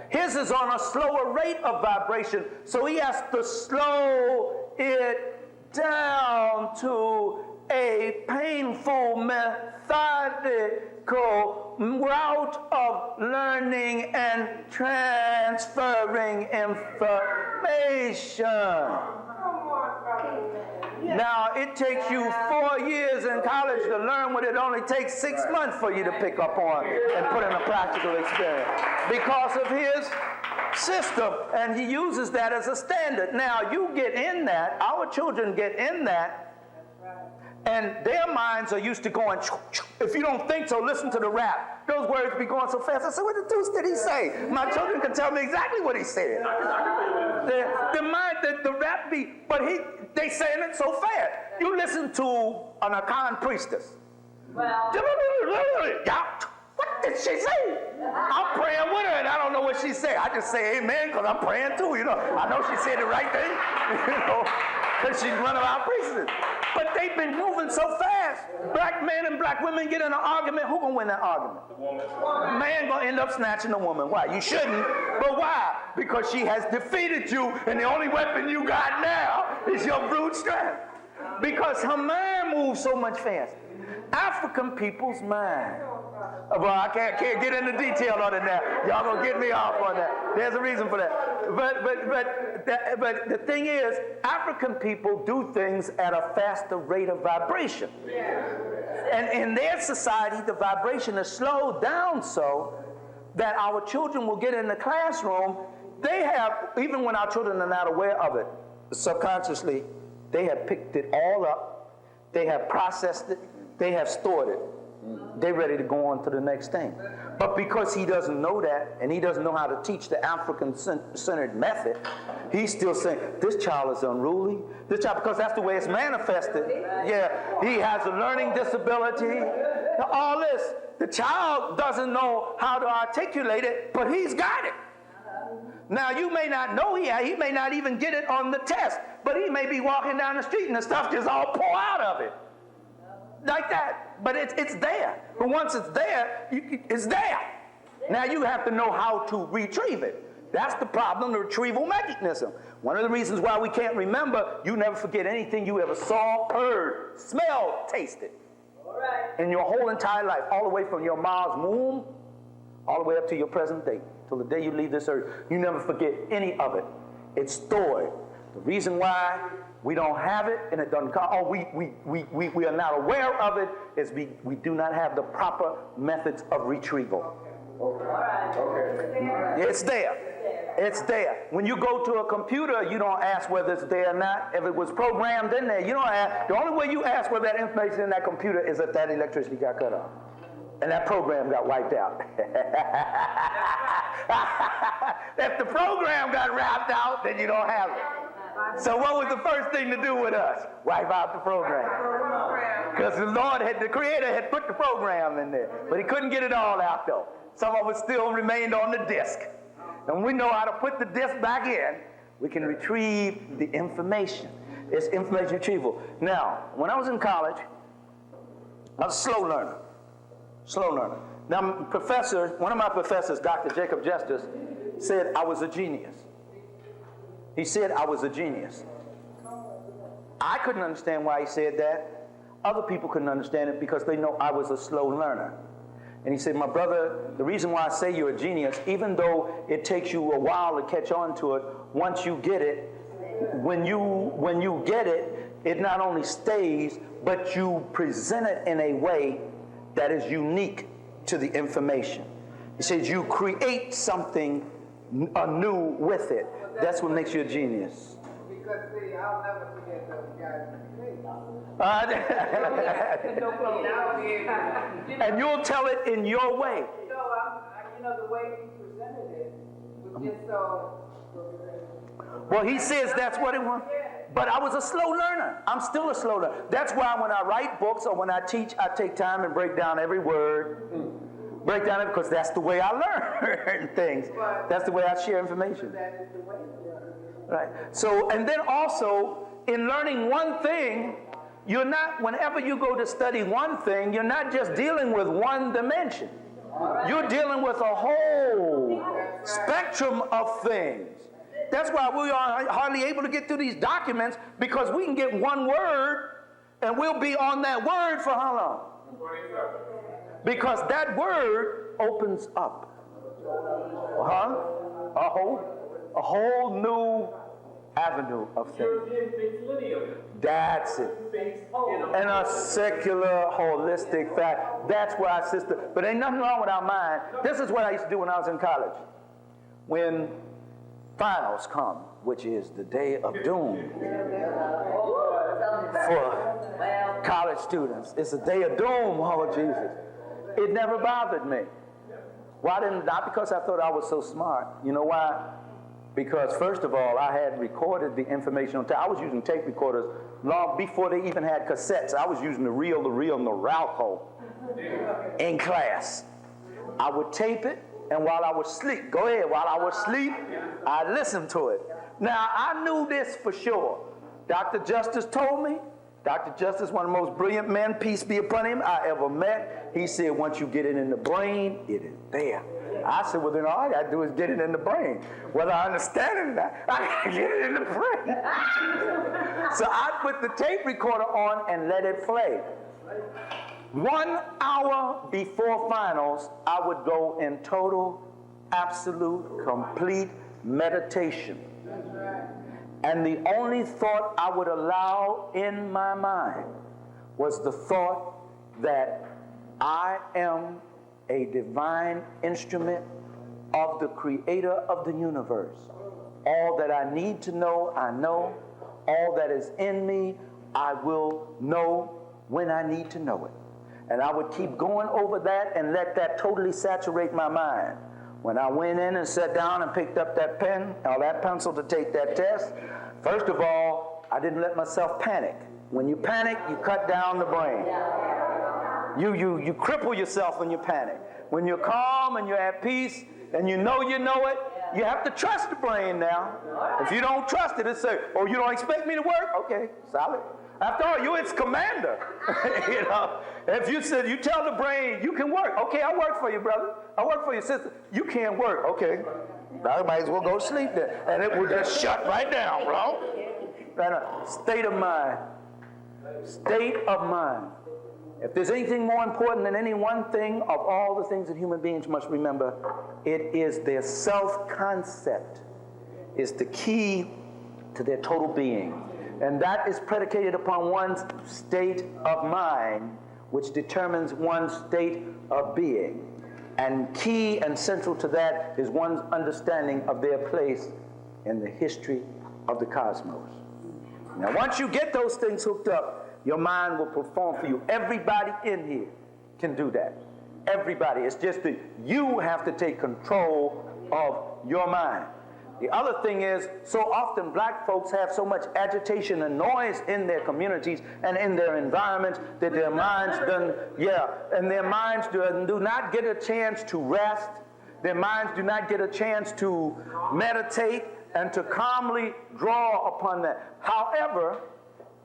His is on a slower rate of vibration, so he has to slow it down to a painful, methodic route of learning and transferring information. Now, it takes you 4 years in college to learn what it only takes 6 months for you to pick up on and put in a practical experience because of his system, and he uses that as a standard. Now, you get in that, our children get in that, and their minds are used to going, if you don't think so, listen to the rap. Those words be going so fast. I said, what the deuce did he say? My children can tell me exactly what he said. The rap beat, but they saying it so fast. You listen to an Akan priestess. Well, what did she say? I'm praying with her and I don't know what she said. I just say amen because I'm praying too, you know. I know she said the right thing, you know, because she's one of our priestesses. But they've been moving so fast. Black men and black women get in an argument. Who gonna win that argument? The woman. Man gonna end up snatching the woman. Why? You shouldn't, but why? Because she has defeated you, and the only weapon you got now is your brute strength. Because her mind moves so much faster. African people's mind. Well, I can't get into detail on it now. Y'all gonna get me off on that. There's a reason for that. But the thing is, African people do things at a faster rate of vibration. And in their society, the vibration is slowed down so that our children will get in the classroom. They have, even when our children are not aware of it, subconsciously, they have picked it all up. They have processed it. They have stored it. They're ready to go on to the next thing. But because he doesn't know that, and he doesn't know how to teach the African-centered method, he's still saying, this child is unruly. This child, because that's the way it's manifested. Yeah, he has a learning disability. All this. The child doesn't know how to articulate it, but he's got it. Now, you may not know he may not even get it on the test, but he may be walking down the street and the stuff just all pour out of it. Like that. But it's there. But once it's there, it's there. Now you have to know how to retrieve it. That's the problem, the retrieval mechanism. One of the reasons why we can't remember, you never forget anything you ever saw, heard, smelled, tasted. All right. In your whole entire life, all the way from your mom's womb, all the way up to your present day, till the day you leave this earth. You never forget any of it. It's stored. The reason why we don't have it and it doesn't come, we are not aware of it, is we do not have the proper methods of retrieval. Okay. It's there. It's there. When you go to a computer, you don't ask whether it's there or not. If it was programmed in there, you don't ask. The only way you ask whether that information in that computer is if that electricity got cut off and that program got wiped out. If the program got wiped out, then you don't have it. So what was the first thing to do with us? Wipe out the program. Because the Creator had put the program in there. But he couldn't get it all out though. Some of it still remained on the disk. And we know how to put the disk back in. We can retrieve the information. It's information retrieval. Now, when I was in college, I was a slow learner. Slow learner. Now, one of my professors, Dr. Jacob Justice, said I was a genius. He said I was a genius. I couldn't understand why he said that. Other people couldn't understand it because they know I was a slow learner. And he said, my brother, the reason why I say you're a genius, even though it takes you a while to catch on to it, once you get it, when you get it, it not only stays, but you present it in a way that is unique to the information. He says you create something anew with it. That's what makes you a genius. Because see, I'll never forget those guys in the And you'll tell it in your way. The way he presented it was just so. Well, he says that's what it was. But I was a slow learner. I'm still a slow learner. That's why when I write books or when I teach, I take time and break down every word. Break down it because that's the way I learn things. That's the way I share information. That is the way to learn. Right. So, and then also, in learning one thing, you're not, whenever you go to study one thing, you're not just dealing with one dimension. You're dealing with a whole spectrum of things. That's why we are hardly able to get through these documents, because we can get one word and we'll be on that word for how long? Because that word opens up. A whole new avenue of things. European thinks linear. That's it. And a secular, holistic fact. That's why our sister. But ain't nothing wrong with our mind. This is what I used to do when I was in college. When finals come, which is the day of doom for college students. It's a day of doom, oh Jesus. It never bothered me. Why didn't? Not because I thought I was so smart. You know why? Because first of all, I had recorded the information on tape. I was using tape recorders long before they even had cassettes. I was using the reel Noralco in class. I would tape it, and while I was asleep, I'd listen to it. Now, I knew this for sure. Dr. Justice told me. Dr. Justice, one of the most brilliant men, peace be upon him, I ever met. He said, once you get it in the brain, it is there. I said, well, then all I got to do is get it in the brain. Whether I understand it or not, I got to get it in the brain. So I put the tape recorder on and let it play. 1 hour before finals, I would go in total, absolute, complete meditation. And the only thought I would allow in my mind was the thought that I am a divine instrument of the creator of the universe. All that I need to know, I know. All that is in me, I will know when I need to know it. And I would keep going over that and let that totally saturate my mind. When I went in and sat down and picked up that pen or that pencil to take that test, first of all, I didn't let myself panic. When you panic, you cut down the brain. You cripple yourself when you panic. When you're calm and you're at peace and you know it, you have to trust the brain now. If you don't trust it, it's say, oh, you don't expect me to work? Okay, solid. After all, you're its commander. You know, if you said, you tell the brain, you can work. Okay, I work for you, brother. I work for your sister. You can't work. Okay. I might as well go to sleep then. And it will just shut right down, bro. And state of mind. State of mind. If there's anything more important than any one thing of all the things that human beings must remember, it is their self-concept is the key to their total being. And that is predicated upon one's state of mind, which determines one's state of being. And key and central to that is one's understanding of their place in the history of the cosmos. Now, once you get those things hooked up, your mind will perform for you. Everybody in here can do that. Everybody. It's just that you have to take control of your mind. The other thing is, so often black folks have so much agitation and noise in their communities and in their environments that their minds do not get a chance to rest. Their minds do not get a chance to meditate and to calmly draw upon that. However,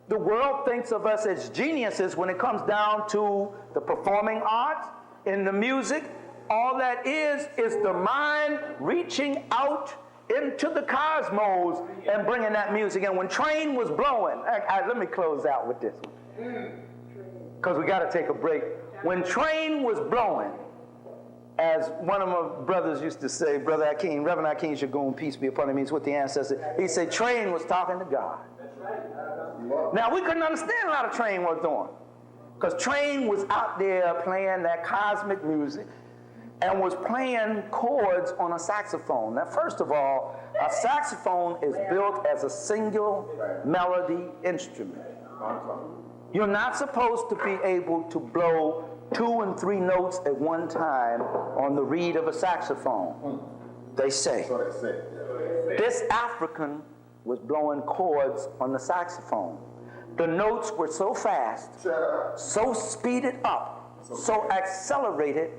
the world thinks of us as geniuses when it comes down to the performing arts, in the music. All that is the mind reaching out into the cosmos and bringing that music in. When Train was blowing, let me close out with this one, because we got to take a break. When Train was blowing, as one of my brothers used to say, Brother Akeem, Reverend Akeem Shagun, peace be upon him, he's with the ancestors. He said Train was talking to God. Now, we couldn't understand a lot of Train was doing, because Train was out there playing that cosmic music and was playing chords on a saxophone. Now, first of all, a saxophone is built as a single melody instrument. You're not supposed to be able to blow 2 and 3 notes at one time on the reed of a saxophone, they say. This African was blowing chords on the saxophone. The notes were so fast, so speeded up, so accelerated,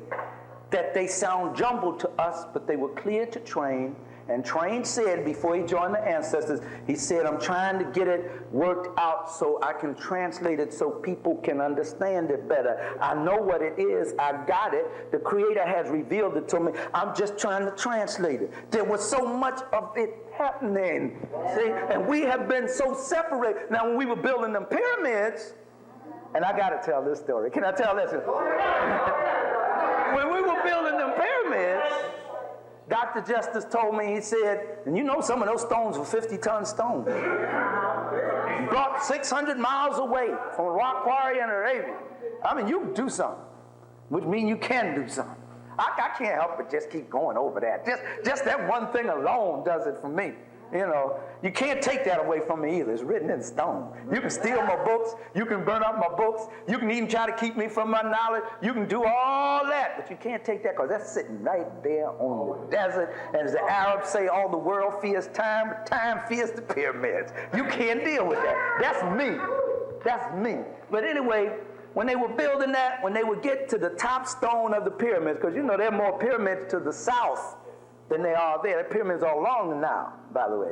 that they sound jumbled to us, but they were clear to Train. And Train said, before he joined the ancestors, he said, I'm trying to get it worked out so I can translate it so people can understand it better. I know what it is. I got it. The Creator has revealed it to me. I'm just trying to translate it. There was so much of it happening. See? And we have been so separated. Now, when we were building them pyramids, and I got to tell this story. Can I tell this? when we were building them pyramids, Dr. Justice told me, he said, and you know some of those stones were 50-ton stones. Brought 600 miles away from a rock quarry in Arabia. I mean, you can do something, which means you can do something. I can't help but just keep going over that. Just that one thing alone does it for me. You know, you can't take that away from me either. It's written in stone. You can steal my books. You can burn up my books. You can even try to keep me from my knowledge. You can do all that, but you can't take that because that's sitting right there on the desert. And as the Arabs say, all the world fears time, but time fears the pyramids. You can't deal with that. That's me. That's me. But anyway, when they were building that, when they would get to the top stone of the pyramids, because you know there are more pyramids to the south than they are there. The pyramids are along the Nile, by the way.